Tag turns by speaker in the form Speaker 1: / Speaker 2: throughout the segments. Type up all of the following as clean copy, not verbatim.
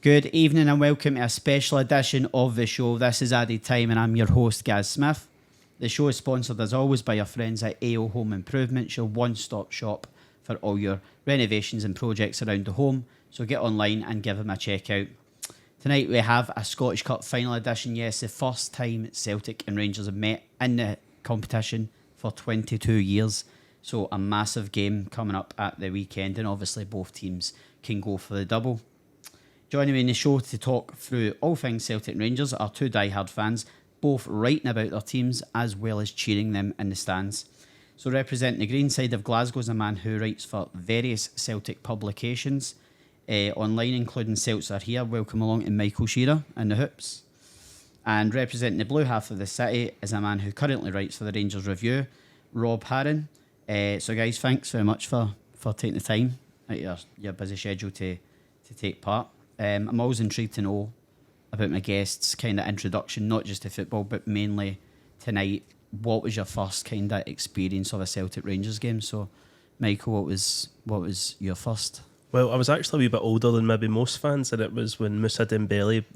Speaker 1: Good evening and welcome to a special edition of the show. This is Added Time and I'm your host, Gaz Smith. The show is sponsored as always by our friends at AO Home Improvements, your one-stop shop for all your renovations and projects around the home. So get online and give them a check out. Tonight we have a Scottish Cup final edition. Yes, the first time Celtic and Rangers have met in the competition for 22 years. So a massive game coming up at the weekend, and obviously both teams can go for the double. Joining me in the show to talk through all things Celtic and Rangers are two diehard fans, both writing about their teams as well as cheering them in the stands. So representing the green side of Glasgow is a man who writes for various Celtic publications online, including Celts Are Here. Welcome along to Michael Shearer and the Hoops. And representing the blue half of the city is a man who currently writes for the Rangers Review, Rob Harron. So guys, thanks very much for taking the time out of your busy schedule to take part. I'm always intrigued to know about my guests' kind of introduction, not just to football, but mainly tonight. What was your first kind of experience of a Celtic Rangers game? So, Michael, what was your first?
Speaker 2: Well, I was actually a wee bit older than maybe most fans, and it was when Moussa Dembele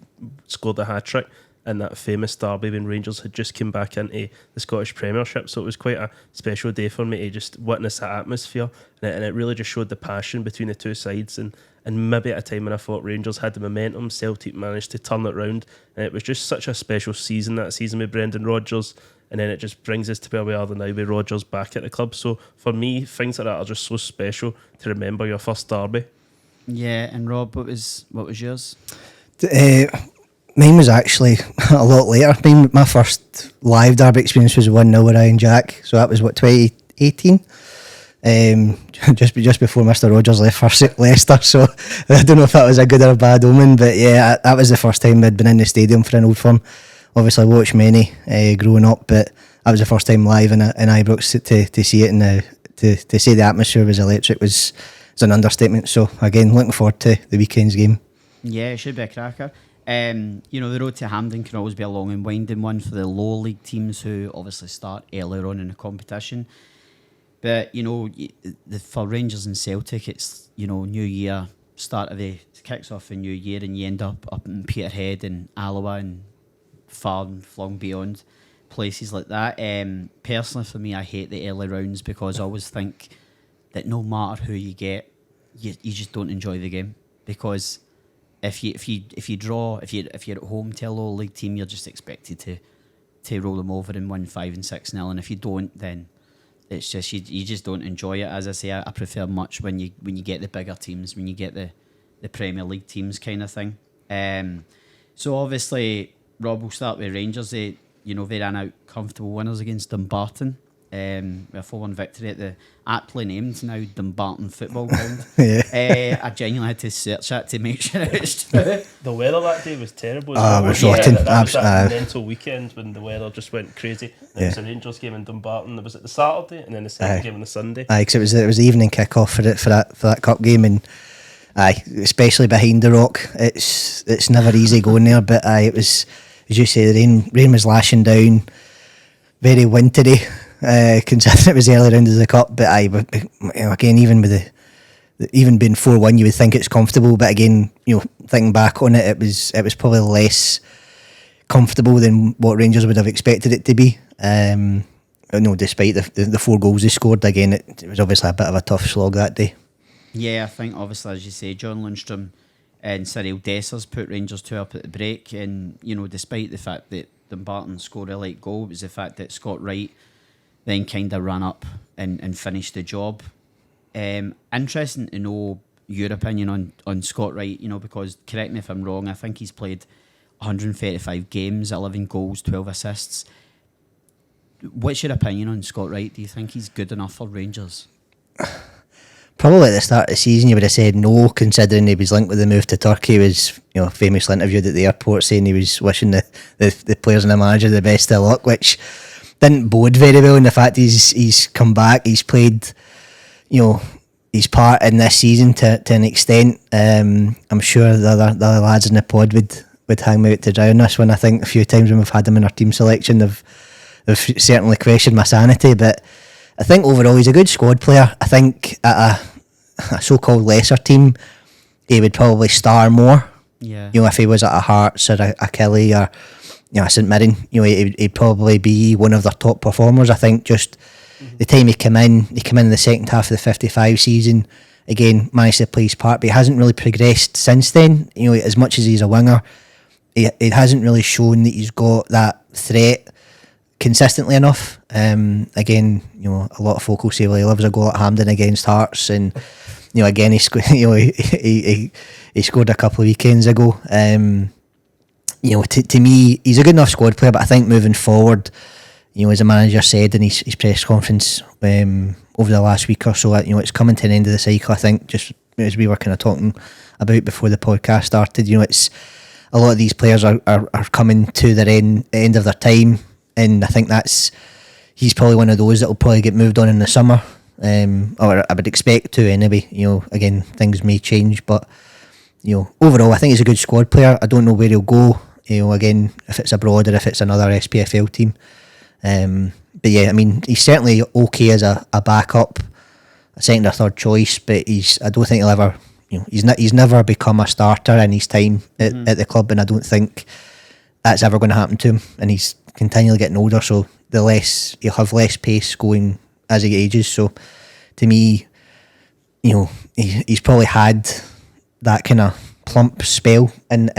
Speaker 2: scored the hat-trick in that famous derby when Rangers had just come back into the Scottish Premiership. So it was quite a special day for me to just witness that atmosphere, and it really just showed the passion between the two sides. And maybe at a time when I thought Rangers had the momentum, Celtic managed to turn it round, and it was just such a special season, that season with Brendan Rodgers. And then it just brings us to where we are now with Rodgers back at the club. So for me, things like that are just so special to remember your first derby.
Speaker 1: Yeah, and Rob, what was yours?
Speaker 3: Mine was actually a lot later. My first live derby experience was 1-0 with Ryan Jack. So that was 2018. Just before Mr. Rodgers left for Leicester. So I don't know if that was a good or a bad omen, but yeah, that was the first time I'd been in the stadium for an Old Firm. Obviously, I watched many growing up, but that was the first time live in Ibrox to see it, and to say the atmosphere was electric was an understatement. So again, looking forward to the weekend's game.
Speaker 1: Yeah, it should be a cracker. The road to Hampden can always be a long and winding one for the lower league teams who obviously start earlier on in the competition. But, for Rangers and Celtic, it's, New Year, kicks off the new year, and you end up in Peterhead and Alloa and far and flung beyond places like that. Personally, for me, I hate the early rounds because I always think that no matter who you get, you just don't enjoy the game, because if you draw, if you're at home to a lower league team, you're just expected to roll them over and win 5 and 6-0, and if you don't, then it's just you just don't enjoy it. As I say, I prefer much when you get the bigger teams, when you get the Premier League teams kind of thing. So obviously, Rob, we'll start with Rangers. They ran out comfortable winners against Dumbarton. A 4-1 victory at the aptly named now Dumbarton Football Ground.
Speaker 3: Yeah.
Speaker 1: I genuinely had to search that to make sure it was true.
Speaker 2: The weather that day was terrible.
Speaker 3: It was rotten.
Speaker 2: That was that mental weekend when the weather just went crazy. There was a Rangers game in Dumbarton. There was the Saturday, and then the second game on the Sunday.
Speaker 3: Because it was the evening kick-off for that cup game, and especially behind the rock, it's never easy going there. But it was, as you say, the rain was lashing down, very wintry. Considering it was the early round of the cup, but again, even with even being 4-1, you would think it's comfortable, but again, thinking back on it, it was probably less comfortable than what Rangers would have expected it to be. Despite the 4 goals they scored, again, it was obviously a bit of a tough slog that day.
Speaker 1: Yeah, I think obviously, as you say, John Lundstrom and Cyril Dessers put Rangers 2 up at the break, and despite the fact that Dumbarton scored a late goal, it was the fact that Scott Wright then kind of ran up and finished the job. Interesting to know your opinion on Scott Wright, because, correct me if I'm wrong, I think he's played 135 games, 11 goals, 12 assists. What's your opinion on Scott Wright? Do you think he's good enough for Rangers?
Speaker 3: Probably at the start of the season you would have said no, considering he was linked with the move to Turkey. He was famously interviewed at the airport saying he was wishing the players and the manager the best of luck, which didn't bode very well in the fact he's come back, he's played his part in this season to an extent. I'm sure the other lads in the pod would hang me out to dry on this one. I think a few times when we've had him in our team selection they've certainly questioned my sanity, but I think overall he's a good squad player. I think at a so-called lesser team he would probably star more.
Speaker 1: Yeah.
Speaker 3: You know, if he was at a Hearts or a Kelly or a St Mirren, you know, he'd probably be one of their top performers. I think just the time he came in the second half of the 55 season, again, managed to play his part, but he hasn't really progressed since then. You know, as much as he's a winger, he hasn't really shown that he's got that threat consistently enough. Again, you know, a lot of folk will say, well, he loves a goal at Hampden against Hearts, and you know, again, he scored a couple of weekends ago. You know, to me, he's a good enough squad player, but I think moving forward, you know, as the manager said in his press conference over the last week or so, you know, it's coming to an end of the cycle. I think, just as we were kind of talking about before the podcast started, you know, it's a lot of these players are coming to their end of their time, and I think he's probably one of those that will probably get moved on in the summer, or I would expect to anyway. You know, again, things may change, but you know, overall, I think he's a good squad player. I don't know where he'll go. You know, again, if it's abroad or if it's another SPFL team. But yeah, I mean, he's certainly okay as a backup, a second or third choice. But I don't think he'll ever, you know, he's never become a starter in his time at the club, and I don't think that's ever going to happen to him. And he's continually getting older, so he'll have less pace going as he ages. So to me, you know, he's probably had that kind of plump spell in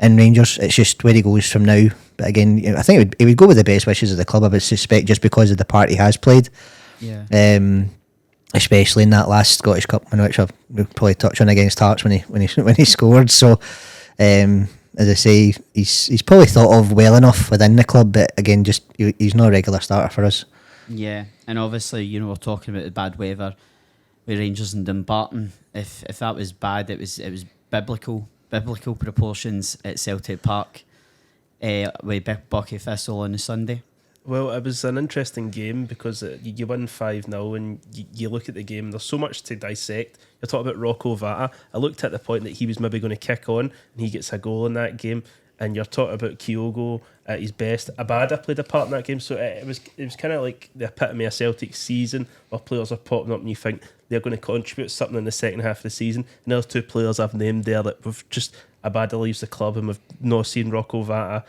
Speaker 3: Rangers. It's just where he goes from now. But again, you know, I think he would go with the best wishes of the club, I would suspect, just because of the part he has played.
Speaker 1: Yeah.
Speaker 3: Especially in that last Scottish Cup win, which we'll probably touch on against Hearts when he scored. So, as I say, he's probably thought of well enough within the club, but again, just he's not a regular starter for us.
Speaker 1: Yeah, and obviously, you know, we're talking about the bad weather with Rangers and Dumbarton. If that was bad, it was biblical proportions at Celtic Park with Bucky Thistle on the Sunday.
Speaker 2: Well, it was an interesting game because you win 5-0 and you look at the game, there's so much to dissect. You're talking about Rocco Vata. I looked at the point that he was maybe going to kick on and he gets a goal in that game. And you're talking about Kyogo at his best. Abada played a part in that game, so it was kind of like the epitome of Celtic season where players are popping up and you think they're going to contribute something in the second half of the season. And there's two players I've named there that we've just, Abada leaves the club and we've not seen Rocco Vata,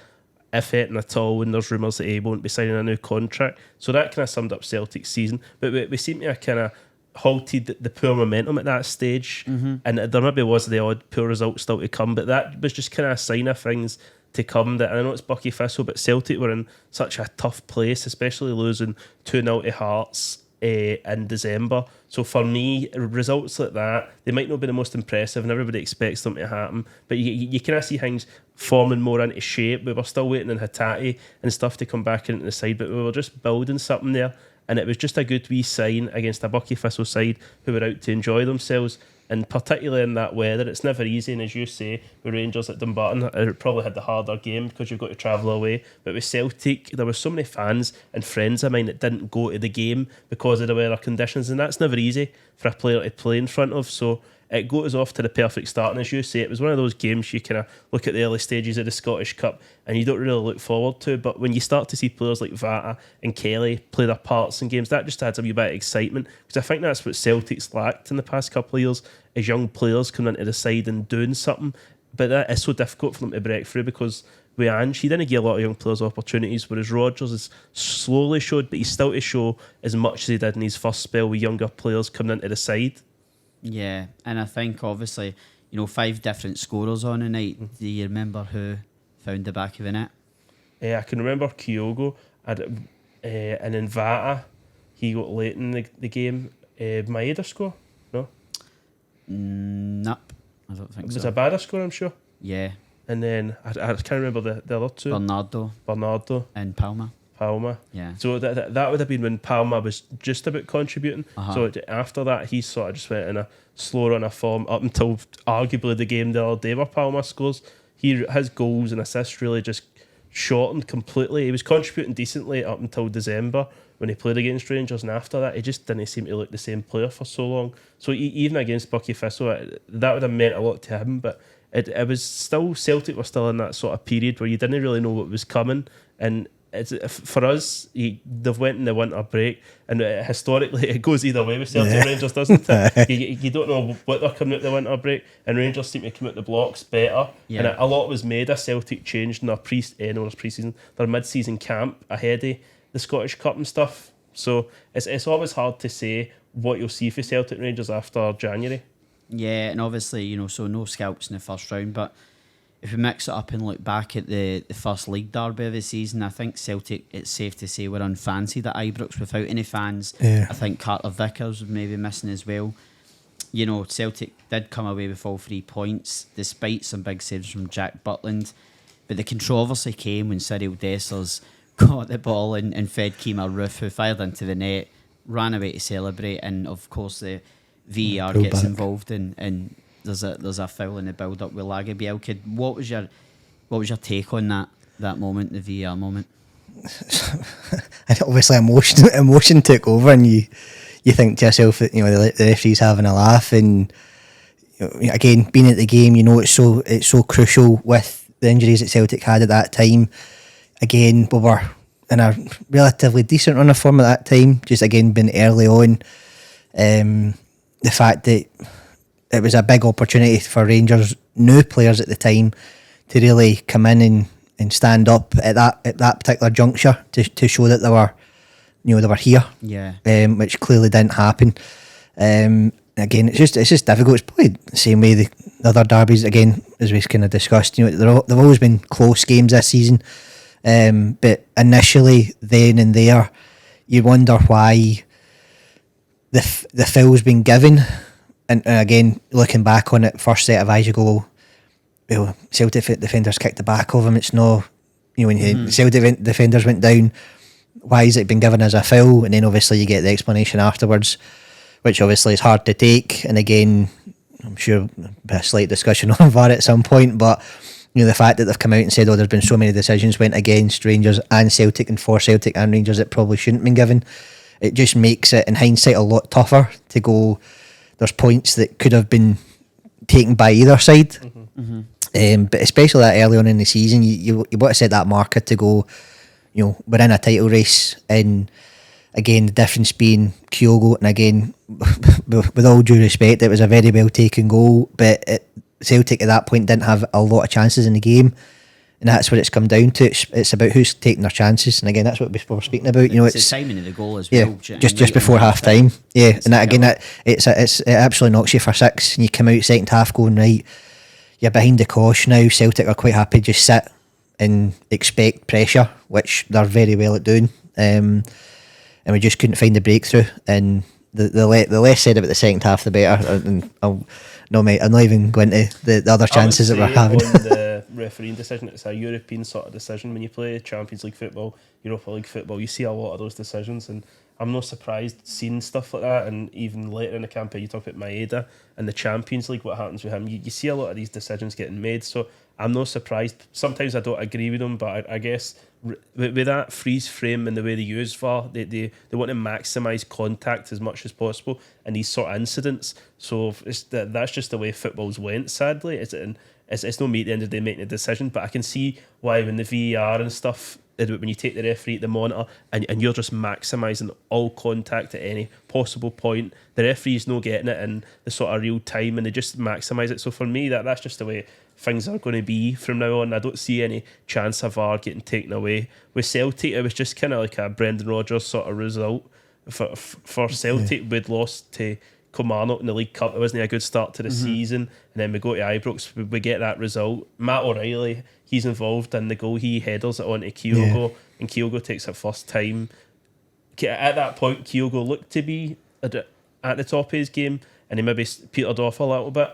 Speaker 2: if anything at all, and there's rumours that he won't be signing a new contract. So that kind of summed up Celtic's season. But we seem to have kind of halted the poor momentum at that stage, and there maybe was the odd poor result still to come, but that was just kind of a sign of things to come. That I know it's Bucky Thistle, but Celtic were in such a tough place, especially losing 2-0 to Hearts in December. So for me, results like that, they might not be the most impressive and everybody expects them to happen, but you kind of see things forming more into shape. We were still waiting on Hatate and stuff to come back into the side, but we were just building something there. And it was just a good wee sign against a Bucky Thistle side who were out to enjoy themselves. And particularly in that weather, it's never easy. And as you say, with Rangers at Dumbarton, it probably had the harder game because you've got to travel away. But with Celtic, there were so many fans and friends of mine that didn't go to the game because of the weather conditions. And that's never easy for a player to play in front of. So it got us off to the perfect start. And as you say, it was one of those games you kind of look at the early stages of the Scottish Cup and you don't really look forward to. But when you start to see players like Vata and Kelly play their parts in games, that just adds a wee bit of excitement. Because I think that's what Celtic's lacked in the past couple of years, is young players coming into the side and doing something. But that is so difficult for them to break through because with Ange, he didn't give a lot of young players opportunities, whereas Rodgers has slowly showed, but he's still to show as much as he did in his first spell with younger players coming into the side.
Speaker 1: Yeah, and I think obviously, you know, 5 different scorers on the night. Do you remember who found the back of the net?
Speaker 2: I can remember Kyogo and then Vata, he got late in the game. Maeda score? No?
Speaker 1: Nope, I don't think so.
Speaker 2: Was it a Bada score, I'm sure?
Speaker 1: Yeah.
Speaker 2: And then I can't remember the other two.
Speaker 1: Bernardo and Palma. Yeah.
Speaker 2: So that would have been when Palma was just about contributing. So after that, he sort of just went in a slow run of form up until arguably the game the other day where Palma scores. His goals and assists really just shortened completely. He was contributing decently up until December when he played against Rangers, and after that, he just didn't seem to look the same player for so long. So even against Bucky Thistle, that would have meant a lot to him, but it was still, Celtic were still in that sort of period where you didn't really know what was coming, and it's for us. They've went in the winter break, and historically it goes either way with Celtic Rangers, doesn't it? You don't know what they're coming out the winter break, and Rangers seem to come out the blocks better.
Speaker 1: Yeah.
Speaker 2: And a lot was made of Celtic changed in their pre-season, their mid-season camp ahead of the Scottish Cup and stuff. So it's always hard to say what you'll see for Celtic Rangers after January.
Speaker 1: Yeah, and obviously, so no scalps in the first round, but if we mix it up and look back at the first league derby of the season, I think Celtic, it's safe to say, were unfancied at Ibrox without any fans.
Speaker 3: Yeah.
Speaker 1: I think Carter Vickers was maybe missing as well. Celtic did come away with all 3 points, despite some big saves from Jack Butland. But the controversy came when Cyril Dessers got the ball and fed Kemar Roofe, who fired into the net, ran away to celebrate, and of course the VAR gets involved and there's a foul in the build up with Laga Bielka. What was your take on that moment, the VAR moment?
Speaker 3: And obviously emotion took over, and you think to yourself that the referee's having a laugh, and again, being at the game, it's so crucial with the injuries that Celtic had at that time. Again, we were in a relatively decent run of form at that time, just again being early on. The fact that it was a big opportunity for Rangers new players at the time to really come in and stand up at that particular juncture to show that they were here.
Speaker 1: Yeah.
Speaker 3: Which clearly didn't happen. Again, it's just difficult. It's probably the same way the other derbies, again, as we kind of discussed. They've always been close games this season. But initially, then and there, you wonder why the foul's been given. And again, looking back on it, first set of eyes, you go, well, Celtic defenders kicked the back of him. It's no, when Celtic defenders went down, why has it been given as a foul? And then obviously you get the explanation afterwards, which obviously is hard to take. And again, I'm sure there'll be a slight discussion on VAR at some point, but the fact that they've come out and said, there's been so many decisions went against Rangers and Celtic, and for Celtic and Rangers that probably shouldn't have been given, it just makes it, in hindsight, a lot tougher to go, there's points that could have been taken by either side.
Speaker 1: Mm-hmm.
Speaker 3: But especially that early on in the season, you want to set that marker to go, we're in a title race, and again, the difference being Kyogo, and again, with all due respect, it was a very well taken goal, but Celtic at that point didn't have a lot of chances in the game, and that's what it's come down to. It's about who's taking their chances, and again, that's what we were speaking about.
Speaker 1: It's the timing of the goal as well.
Speaker 3: Just before half time. Yeah, and that again, it absolutely knocks you for six, and you come out second half going, right, you're behind the cosh now. Celtic are quite happy to just sit and expect pressure, which they're very well at doing. And we just couldn't find the breakthrough. And the less said about the second half, the better. And I'm not even going to the other chances that we're having.
Speaker 2: On the refereeing decision, it's a European sort of decision. When you play Champions League football, Europa League football, you see a lot of those decisions, and I'm not surprised seeing stuff like that. And even later in the campaign, you talk about Maeda and the Champions League, what happens with him. You see a lot of these decisions getting made, so I'm not surprised. Sometimes I don't agree with them, but I guess with that freeze frame and the way they use VAR, they want to maximise contact as much as possible in these sort of incidents. So that's just the way football's went, sadly. It's not me at the end of the day making a decision, but I can see why when the VAR and stuff, when you take the referee at the monitor and you're just maximising all contact at any possible point, the referee's not getting it in the sort of real time, and they just maximise it. So for me, that's just the way things are going to be from now on. I don't see any chance of VAR getting taken away. With Celtic, it was just kind of like a Brendan Rodgers sort of result. For Celtic, we'd lost to Kilmarnock in the League Cup. It wasn't a good start to the season, and then we go to Ibrox, we get that result. Matt O'Reilly, he's involved in the goal, he headers it onto Kyogo, and Kyogo takes it first time. At that point, Kyogo looked to be at the top of his game, and he maybe petered off a little bit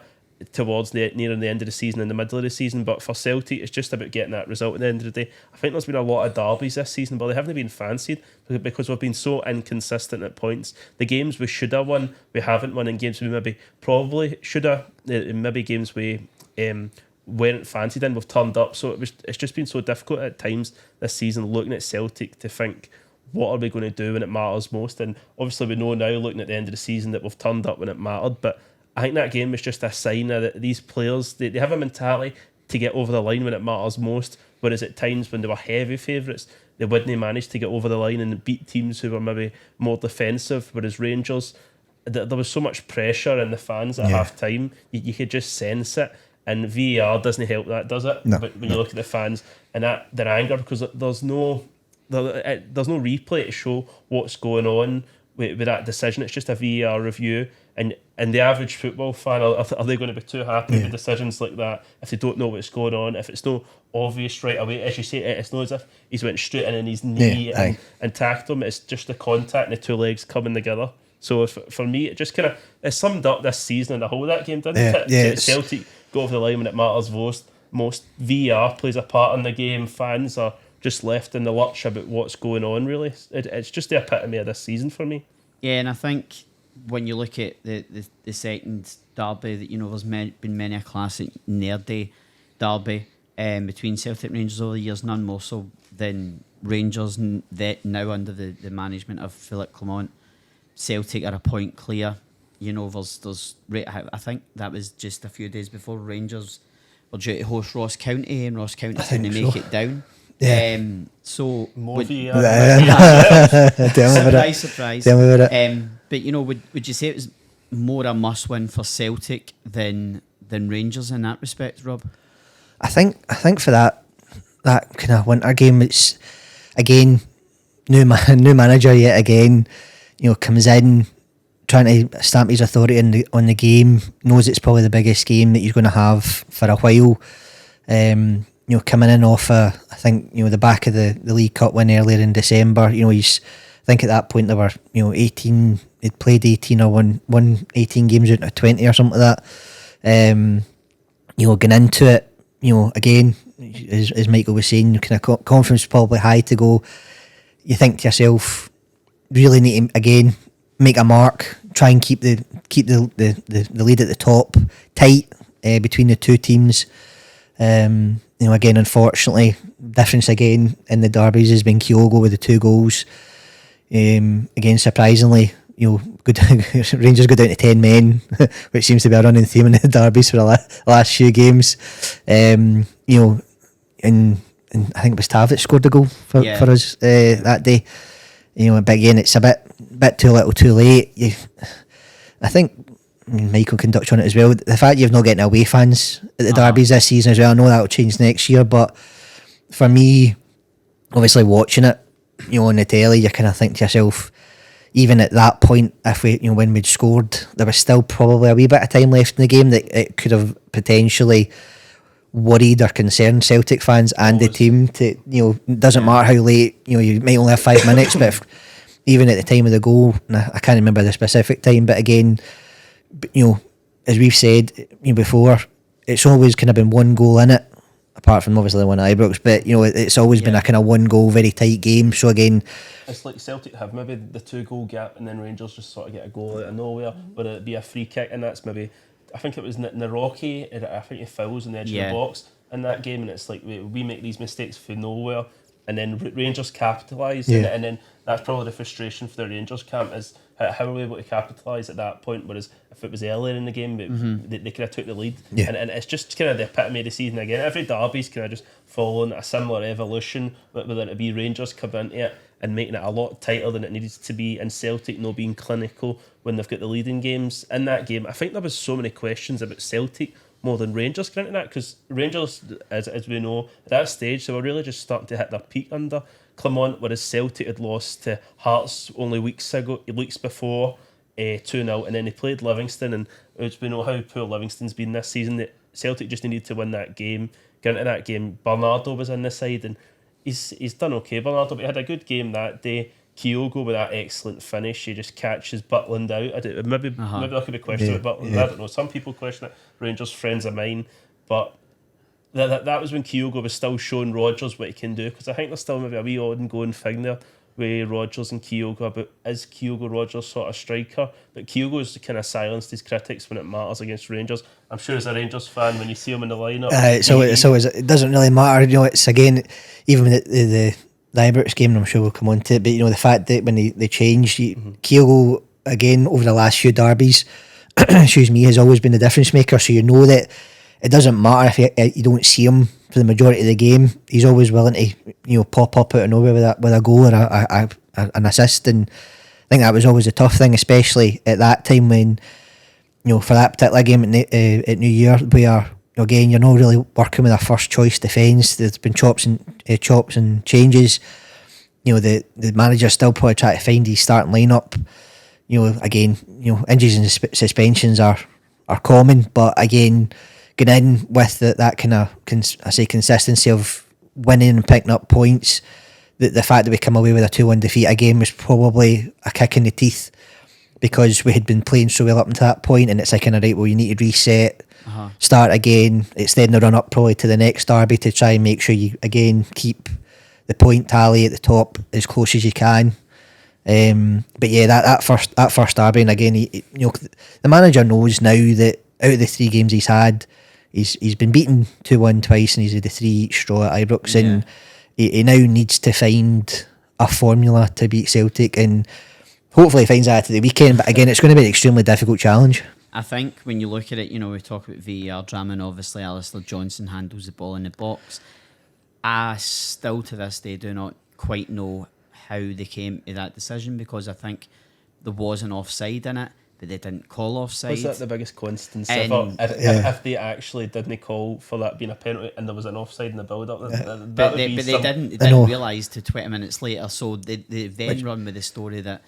Speaker 2: towards nearing the end of the season and the middle of the season. But for Celtic, it's just about getting that result at the end of the day. I think there's been a lot of derbies this season, but they haven't been fancied because we've been so inconsistent at points. The games we should have won, we haven't won, in games we maybe probably should have, maybe games we weren't fancied in, we've turned up. So it's just been so difficult at times this season looking at Celtic to think, what are we going to do when it matters most? And obviously we know now, looking at the end of the season, that we've turned up when it mattered, but I think that game was just a sign that these players, they have a mentality to get over the line when it matters most, whereas at times when they were heavy favourites, they wouldn't manage to get over the line and beat teams who were maybe more defensive, whereas Rangers, there was so much pressure in the fans at half time, you could just sense it. And VAR doesn't help that, does it?
Speaker 3: No,
Speaker 2: but when you look at the fans and that their anger, because there's no replay to show what's going on with that decision. It's just a VAR review, and the average football fan, are they going to be too happy with decisions like that if they don't know what's going on, if it's no obvious right away? As you say, it's not as if he's went straight in his knee and tacked him. It's just the contact and the two legs coming together. So for me, it just kind of summed up this season and the whole of that game, didn't it?
Speaker 3: Yeah,
Speaker 2: Celtic go over the line when it matters most. VAR plays a part in the game. Fans are just left in the lurch about what's going on, really. It's just the epitome of this season for me.
Speaker 1: Yeah, and I think when you look at the second derby, that there's been many a classic nerdy derby between Celtic and Rangers over the years, none more so than Rangers that now under the management of Philip Clement. Celtic are a point clear. There's I think that was just a few days before Rangers were due to host Ross County, and Ross County didn't make it down.
Speaker 3: Yeah.
Speaker 1: So
Speaker 2: More
Speaker 3: Surprise.
Speaker 1: Tell
Speaker 3: me about it.
Speaker 1: But would you say it was more a must-win for Celtic than Rangers in that respect, Rob?
Speaker 3: I think for that kind of winter game, it's again new manager yet again. Comes in trying to stamp his authority on the game. Knows it's probably the biggest game that he's going to have for a while. Coming in off I think the back of the League Cup win earlier in December. I think at that point there were 18. He'd played 18 or won 18 games out of 20 or something like that. Going into it, again, as Michael was saying, kind of confidence probably high to go. You think to yourself, really need to again make a mark, try and keep the lead at the top tight between the two teams. Again, unfortunately, difference again in the derbies has been Kyogo with the 2 goals. Again, surprisingly, Rangers go down to 10 men, which seems to be a running theme in the derbies for the last few games. And I think it was Tav that scored the goal for us that day. But again, it's a bit too little, too late. I think Michael can touch on it as well. The fact you've not getting away fans at the derbies this season as well. I know that'll change next year, but for me, obviously watching it, on the telly, you kind of think to yourself, even at that point, if we, when we'd scored, there was still probably a wee bit of time left in the game that it could have potentially worried or concerned Celtic fans and the team. To doesn't matter how late, you might only have 5 minutes, but even at the time of the goal, and I can't remember the specific time, but again, as we've said before, it's always kind of been one goal in it, apart from obviously the one at Ibrox, but it's always been a kind of one goal, very tight game. So again,
Speaker 2: it's like Celtic have maybe the 2 goal gap, and then Rangers just sort of get a goal out of nowhere, but it'd be a free kick, and that's maybe, I think it was Naroki, I think he fouls in the edge of the box in that game, and it's like we make these mistakes from nowhere, and then Rangers capitalise, and then that's probably the frustration for the Rangers camp is how are we able to capitalise at that point, whereas if it was earlier in the game, they could have took the lead, and it's just kind of the epitome of the season again. Every derby's kind of just following a similar evolution, whether it be Rangers coming into it and making it a lot tighter than it needed to be, and Celtic not being clinical when they've got the leading games. In that game, I think there was so many questions about Celtic more than Rangers getting into that, because Rangers, as we know, at that stage, they were really just starting to hit their peak under Clement, whereas Celtic had lost to Hearts only weeks before, 2-0, and then they played Livingston, and as we know how poor Livingston's been this season, that Celtic just needed to win that game, get into that game. Bernardo was in the side, and he's done okay, Bernardo, but he had a good game that day. Kyogo with that excellent finish, he just catches Butland out. Maybe there could be questions about Butland. I don't know. Some people question it. Rangers friends of mine, but that was when Kyogo was still showing Rodgers what he can do. Because I think there's still maybe a wee ongoing thing there with Rodgers and Kyogo about is Kyogo Rodgers sort of striker? But Kyogo's kind of silenced his critics when it matters against Rangers. I'm sure as a Rangers fan, when you see him in the lineup,
Speaker 3: so it doesn't really matter. It's again, even with the Ibrox game, and I'm sure we'll come on to it, but the fact that when they changed, Kyogo again over the last few derbies, excuse me, has always been the difference maker. So that it doesn't matter if you don't see him for the majority of the game. He's always willing to pop up out of nowhere with a goal or an assist, and I think that was always a tough thing, especially at that time when for that particular game at New Year, where again you're not really working with a first choice defence. There's been chops and changes. The manager still probably trying to find his starting lineup. Again, injuries and suspensions are common, but again, getting in with that kind of consistency of winning and picking up points. The fact that we come away with a 2-1 defeat again was probably a kick in the teeth, because we had been playing so well up until that point, and it's like, right, well, you need to reset, start again. It's then the run up probably to the next derby to try and make sure you again keep the point tally at the top as close as you can. But yeah, that first derby, and again, the manager knows now that out of the 3 games he's had, he's been beaten 2-1 twice, and he's had the 3 straw at Ibrox, and he now needs to find a formula to beat Celtic, and hopefully he finds that at the weekend. But again, it's going to be an extremely difficult challenge.
Speaker 1: I think when you look at it, we talk about VAR drama, and obviously Alistair Johnson handles the ball in the box. I still to this day do not quite know how they came to that decision, because I think there was an offside in it, but they didn't call offside.
Speaker 2: Was that the biggest coincidence ever? If they actually didn't call for that being a penalty and there was an offside in the build-up,
Speaker 1: but they didn't realise till 20 minutes later, so they then run with the story that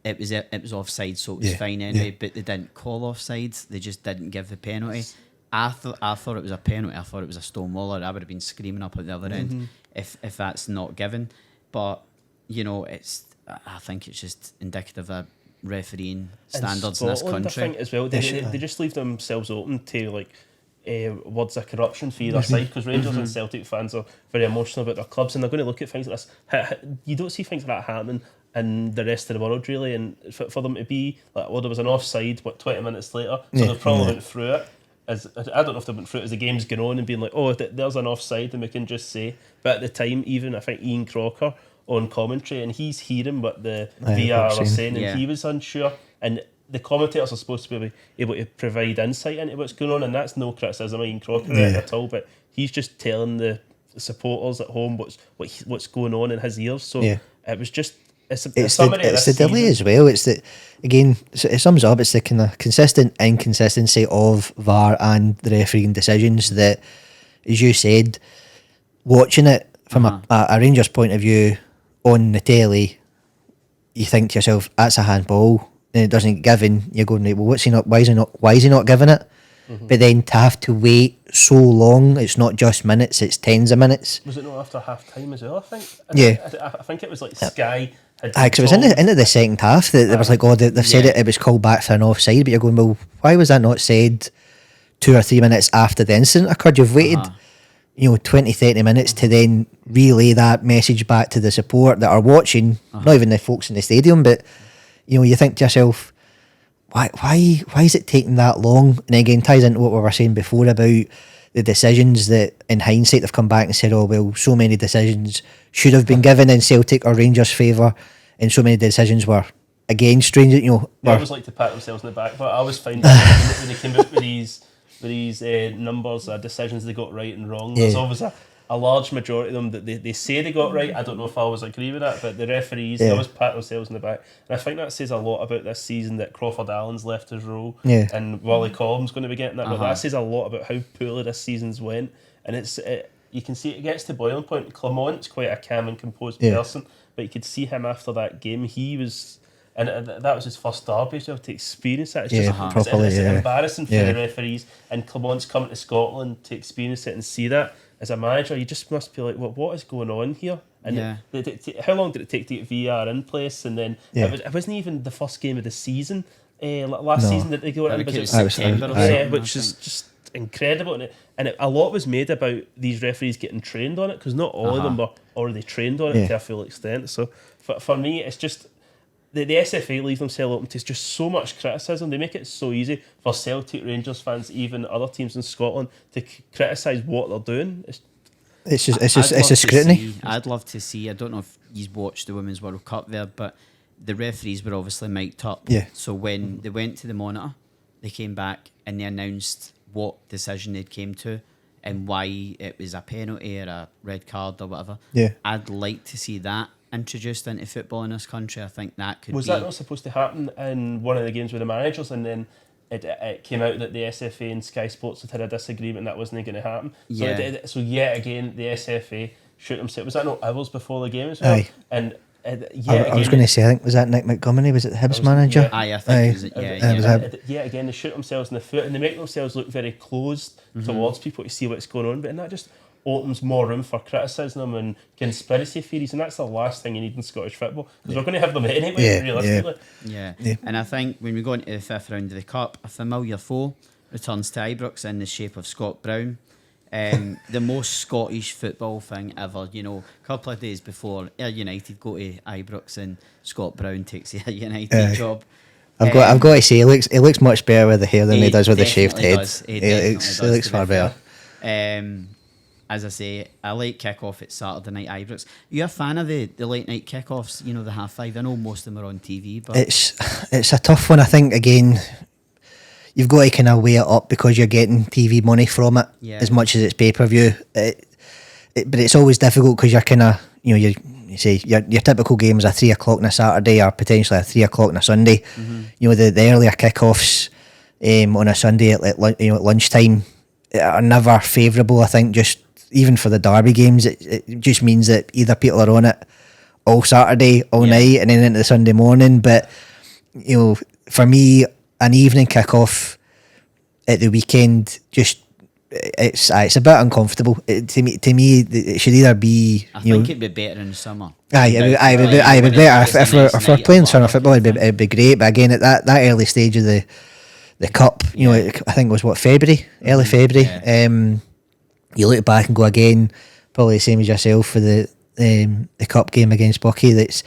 Speaker 1: it was offside, so it was fine anyway. But they didn't call offside; they just didn't give the penalty. I thought it was a penalty. I thought it was a stonewaller. I would have been screaming up at the other end if that's not given. But I think it's just indicative of refereeing standards in this country.
Speaker 2: I think as well, they just leave themselves open to words of corruption for either side, because Rangers and Celtic fans are very emotional about their clubs, and they're going to look at things like this. You don't see things like that happening in the rest of the world, really, and for them to be like, well, there was an offside 20 minutes later, so they probably went through it. I don't know if they went through it as the game's going on and being like, oh, there's an offside, and we can just say. But at the time, even I think Ian Crocker on commentary, and he's hearing what the VAR are saying, and he was unsure. And the commentators are supposed to be able to provide insight into what's going on, and that's no criticism of Ian Crocker at all. But he's just telling the supporters at home what's going on in his ears. So it was just. It's the delay as well. It's that, again, it sums up. It's the kind of consistent inconsistency of VAR and the refereeing decisions that, as you said, watching it from a Rangers point of view on the telly, you think to yourself, that's a handball, and it doesn't get given. You're going, well, why is he not giving it? But then to have to wait so long, it's not just minutes, it's tens of minutes. Was it not after half time as well, I think? I think it was like Sky. Because it was into the second half that there was like, they've said it was called back for an offside, but you're going, well, why was that not said 2 or 3 minutes after the incident occurred? You've waited 20-30 minutes to then relay that message back to the support that are watching, not even the folks in the stadium, but you think to yourself, why is it taking that long? And again, ties into what we were saying before about the decisions that in hindsight they've come back and said, oh well, so many decisions should have been given in Celtic or Rangers' favour, and so many decisions were against Rangers. They always like to pat themselves in the back, but I always find that when they came out with these numbers, decisions they got right and wrong, there's always a large majority of them that they say they got right. I don't know if I always agree with that, but the referees they always pat themselves in the back, and I think that says a lot about this season, that Crawford Allen's left his role and Wally Collum's going to be getting that. But that says a lot about how poorly this season's went, and you can see it gets to boiling point. Clement's quite a calm and composed person, but you could see him after that game. He was, and that was his first derby, so to experience that, it's embarrassing for the referees. And Clement's coming to Scotland to experience it and see that. As a manager, you just must be like, what is going on here? And how long did it take to get VAR in place? And then it wasn't even the first game of the season. Last season that they go in, it was September, which is just incredible. And a lot was made about these referees getting trained on it, because not all of them were already trained on it to a full extent. So for me, it's just the SFA leave themselves open to just so much criticism. They make it so easy for Celtic, Rangers fans, even other teams in Scotland, to criticise what they're doing. It's a scrutiny.
Speaker 1: I'd love to see. I don't know if you've watched the Women's World Cup there, but the referees were obviously mic'd up.
Speaker 3: Yeah.
Speaker 1: So when they went to the monitor, they came back and they announced what decision they came to and why it was a penalty or a red card or whatever.
Speaker 3: Yeah.
Speaker 1: I'd like to see that introduced into football in this country. I think that could
Speaker 2: Was
Speaker 1: be...
Speaker 2: that not supposed to happen in one of the games with the managers, and then it came out that the SFA and Sky Sports had a disagreement and that wasn't going to happen?
Speaker 1: Yeah.
Speaker 2: So yet again, the SFA shoot themselves. Was that not hours before the game as well?
Speaker 3: Aye.
Speaker 2: And
Speaker 3: I was going to say, I think, was that Nick Montgomery? Was it the Hibs manager?
Speaker 2: Yeah.
Speaker 1: Aye, I think it was...
Speaker 2: Yet again, they shoot themselves in the foot and they make themselves look very closed towards people to see what's going on, but that just opens more room for criticism and conspiracy theories, and that's the last thing you need in Scottish football, because we're going to have them anyway, realistically.
Speaker 1: Yeah, and I think when we go into the fifth round of the Cup, a familiar foe returns to Ibrox in the shape of Scott Brown. The most Scottish football thing ever, you know. A couple of days before Air United go to Ibrox and Scott Brown takes the Air United job.
Speaker 3: I've got to say, he looks much better with the hair than he does with the shaved head.
Speaker 1: He
Speaker 3: looks far better.
Speaker 1: As I say, I like kick-off at Saturday night Ibrox. Are you a fan of the late night kick-offs, you know, the 5:30? I know most of them are on TV, but...
Speaker 3: It's a tough one. I think, again, you've got to kind of weigh it up because you're getting TV money from it as much as it's pay-per-view. But it's always difficult because you're kind of, you know, you say your typical games are 3 o'clock on a Saturday or potentially a 3 o'clock on a Sunday. You know, the earlier kick-offs on a Sunday at lunchtime are never favourable. I think just even for the derby games, it just means that either people are on it all Saturday, all night, and then into the Sunday morning. But you know, for me, an evening kick-off at the weekend just it's a bit uncomfortable. To me, it should either be.
Speaker 1: I think it'd be better in the summer.
Speaker 3: It would be better if we're playing summer football. It'd be great. But again, at that early stage of the cup, you know, I think it was February, early February. Yeah. You look back and go again, probably the same as yourself for the cup game against Bucky. That's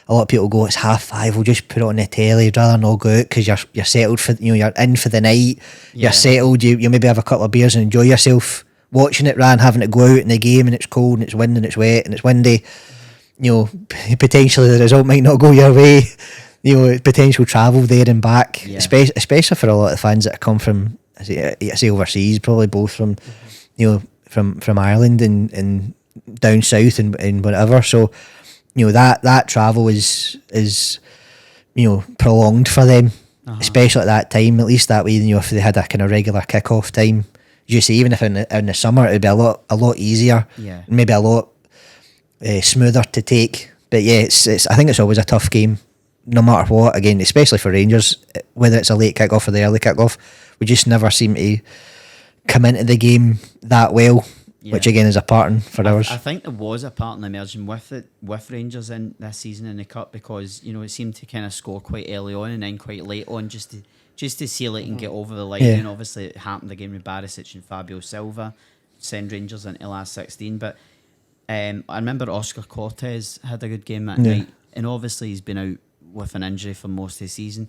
Speaker 3: a lot of people go, it's 5:30. We'll just put it on the telly. You'd rather not go out because you're settled for, you know, you're in for the night. Yeah. You're settled. You maybe have a couple of beers and enjoy yourself watching it rather than having to go out in the game and it's cold and it's windy and it's wet and it's windy. You know, potentially the result might not go your way. You know, potential travel there and back, especially for a lot of fans that come from, I say overseas, probably both from, you know, from Ireland and down south and whatever. So, you know, that travel is you know, prolonged for them, especially at that time. At least that way, you know, if they had a kind of regular kick-off time, you say even if in the summer it'd be a lot easier, maybe a lot smoother to take. But yeah, it's I think it's always a tough game, no matter what. Again, especially for Rangers, whether it's a late kick-off or the early kick-off, we just never seem to come into the game that well, which again is a pattern for ours.
Speaker 1: I think there was a pattern emerging with Rangers in this season in the Cup, because, you know, it seemed to kind of score quite early on and then quite late on just to seal it and get over the line. And obviously it happened again with Barisic and Fabio Silva, send Rangers into the last 16. But I remember Oscar Cortez had a good game that night, and obviously he's been out with an injury for most of the season.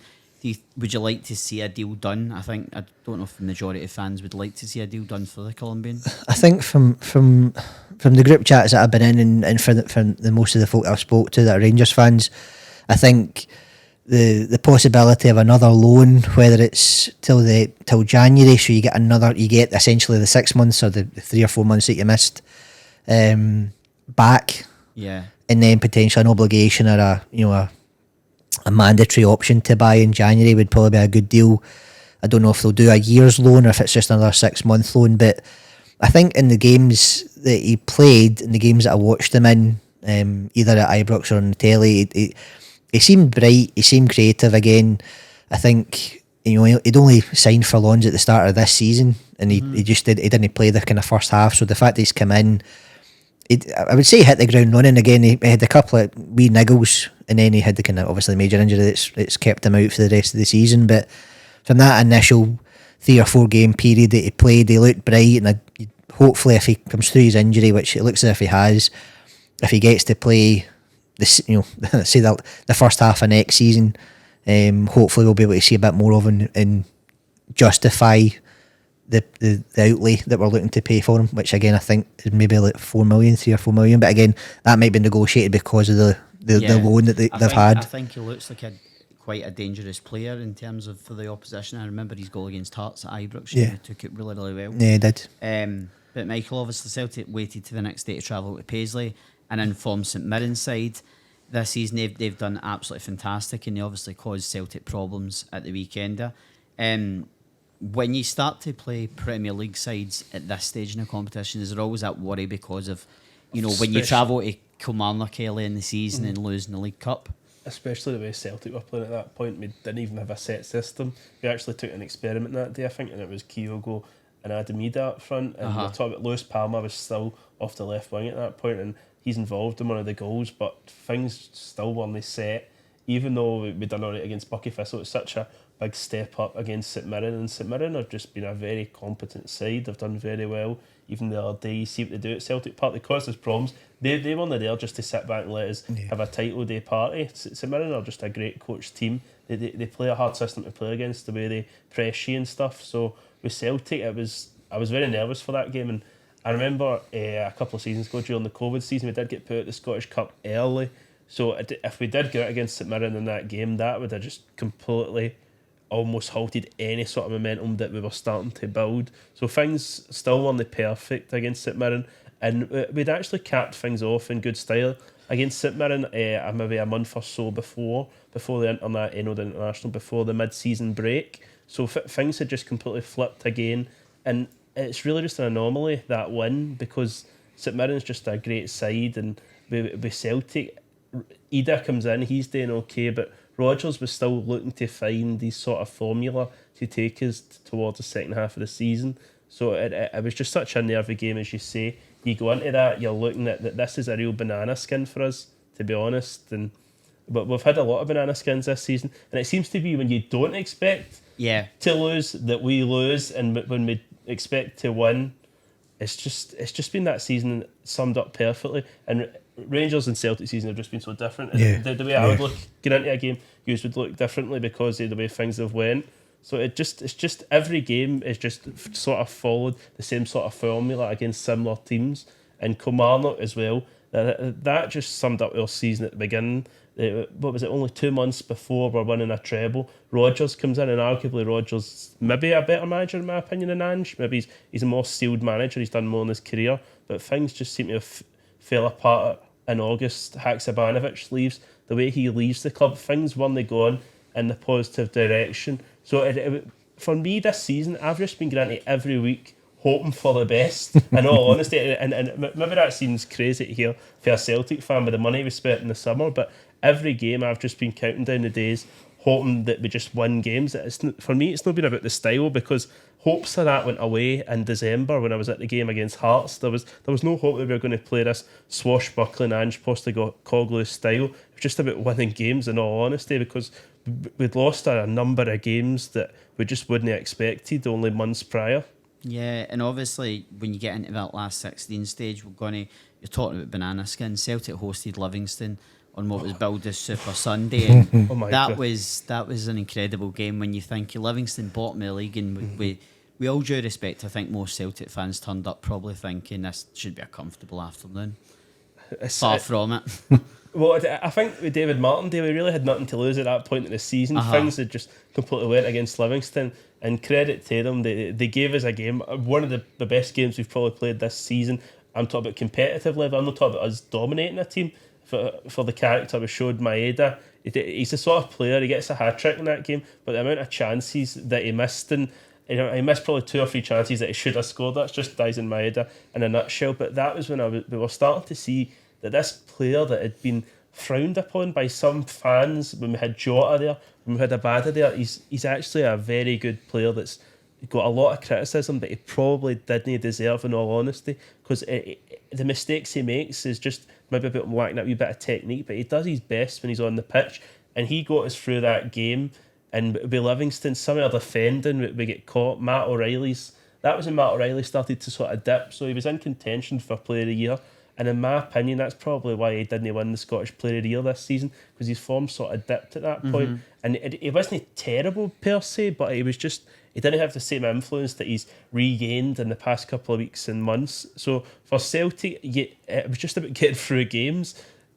Speaker 1: Would you like to see a deal done? I don't know if the majority of fans would like to see a deal done for the Colombian.
Speaker 3: I think from the group chats that I've been in and for the most of the folk I've spoke to that are Rangers fans, I think the possibility of another loan, whether it's till January, so you get essentially the 6 months or the 3 or 4 months that you missed back, and then potentially an obligation or a mandatory option to buy in January would probably be a good deal. I don't know if they'll do a year's loan or if it's just another 6 month loan, but I think in the games that he played, in the games that I watched him in, either at Ibrox or on the telly, he seemed bright, he seemed creative again. I think, you know, he'd only signed for loans at the start of this season, and he didn't play the kind of first half, so the fact that he's come in, I would say he hit the ground running again. He had a couple of wee niggles, and then he had the kind of obviously major injury that's kept him out for the rest of the season. But from that initial 3 or 4 game period that he played, he looked bright, and hopefully if he comes through his injury, which it looks as if he has, if he gets to play say the first half of next season, hopefully we'll be able to see a bit more of him and justify the outlay that we're looking to pay for him, which again I think is maybe like 3 or 4 million, but again that might be negotiated because of the loan that they've had.
Speaker 1: I think he looks like quite a dangerous player in terms of for the opposition. I remember his goal against Hearts at Ibrox.
Speaker 3: Yeah.
Speaker 1: He took it really, really well.
Speaker 3: Yeah, he did.
Speaker 1: But Michael, obviously Celtic waited to the next day to travel to Paisley and inform St Mirren's side. This season they've done absolutely fantastic, and they obviously caused Celtic problems at the weekender. When you start to play Premier League sides at this stage in the competition, is there always that worry because of, when you travel to Kilmarnock early in the season and losing the League Cup?
Speaker 2: Especially the way Celtic were playing at that point. We didn't even have a set system. We actually took an experiment that day, I think, and it was Kyogo and Adamida up front. And we're talking about Lewis Palmer was still off the left wing at that point, and he's involved in one of the goals, but things still weren't set. Even though we'd done all right against Bucky Thistle, it's such a big step up against St Mirren, and St Mirren have just been a very competent side. They've done very well. Even the other day, you see what they do at Celtic Park. They caused us problems. They weren't there just to sit back and let us have a title day party. St Mirren are just a great coached team. They play a hard system to play against, the way they press you and stuff. So with Celtic, I was very nervous for that game. And I remember a couple of seasons ago during the COVID season, we did get put at the Scottish Cup early. So if we did go out against St Mirren in that game, that would have just completely almost halted any sort of momentum that we were starting to build. So things still weren't perfect against St Mirren, and we'd actually capped things off in good style against St Mirren maybe a month or so before the international, before the mid-season break. So things had just completely flipped again, and it's really just an anomaly, that win, because St Mirren's just a great side, and with Celtic, Ida comes in, he's doing okay, but Rodgers was still looking to find these sort of formula to take us towards the second half of the season. So it was just such a nervy game, as you say. You go into that, you're looking at that this is a real banana skin for us, to be honest. But we've had a lot of banana skins this season, and it seems to be when you don't expect to lose that we lose, and when we expect to win, it's just been that season summed up perfectly. And Rangers and Celtic season have just been so different. The way I would look get into a game, you would look differently because of the way things have went. So it's just every game is just sort of followed the same sort of formula against similar teams. And Kilmarnock as well. That just summed up our season at the beginning. What was it? Only 2 months before we're winning a treble, Rodgers comes in, and arguably Rodgers maybe a better manager in my opinion than Ange. Maybe he's a more sealed manager. He's done more in his career, but things just seem to have fell apart in August. Haksabanovic leaves. The way he leaves the club, things weren't going in the positive direction. So for me this season, I've just been going into every week hoping for the best, in all honesty. And maybe that seems crazy to hear for a Celtic fan with the money we spent in the summer, but every game I've just been counting down the days, hoping that we just win games. For me, it's not been about the style, because hopes of that went away in December when I was at the game against Hearts. There was no hope that we were going to play this swashbuckling Ange Postecoglou style. It was just about winning games, in all honesty, because we'd lost a number of games that we just wouldn't have expected only months prior.
Speaker 1: Yeah, and obviously when you get into that last 16 stage, you're talking about banana skin. Celtic hosted Livingston on what was billed as Super Sunday, and that was an incredible game. When you think Livingston bottom of the league, and we all due respect, I think most Celtic fans turned up probably thinking this should be a comfortable afternoon. Far from it.
Speaker 2: Well, I think with David Martindale, we really had nothing to lose at that point in the season. Things had just completely went against Livingston, and credit to them, they gave us a game, one of the best games we've probably played this season. I'm talking about competitive level. I'm not talking about us dominating a team. For the character we showed Maeda, he's the sort of player, he gets a hat-trick in that game, but the amount of chances that he missed, and he missed probably 2 or 3 chances that he should have scored. That's just Dyson Maeda in a nutshell. But that was when we were starting to see that this player that had been frowned upon by some fans when we had Jota there, when we had Abada there, he's actually a very good player that's got a lot of criticism that he probably didn't deserve, in all honesty, because the mistakes he makes is just maybe about lacking that wee bit of technique, but he does his best when he's on the pitch, and he got us through that game. And with Livingston, some of our defending, we get caught. That was when Matt O'Reilly started to sort of dip, so he was in contention for Player of the Year. And in my opinion, that's probably why he didn't win the Scottish Player of the Year this season, because his form sort of dipped at that point. And it wasn't terrible per se, but he didn't have the same influence that he's regained in the past couple of weeks and months. So for Celtic, it was just about getting through games.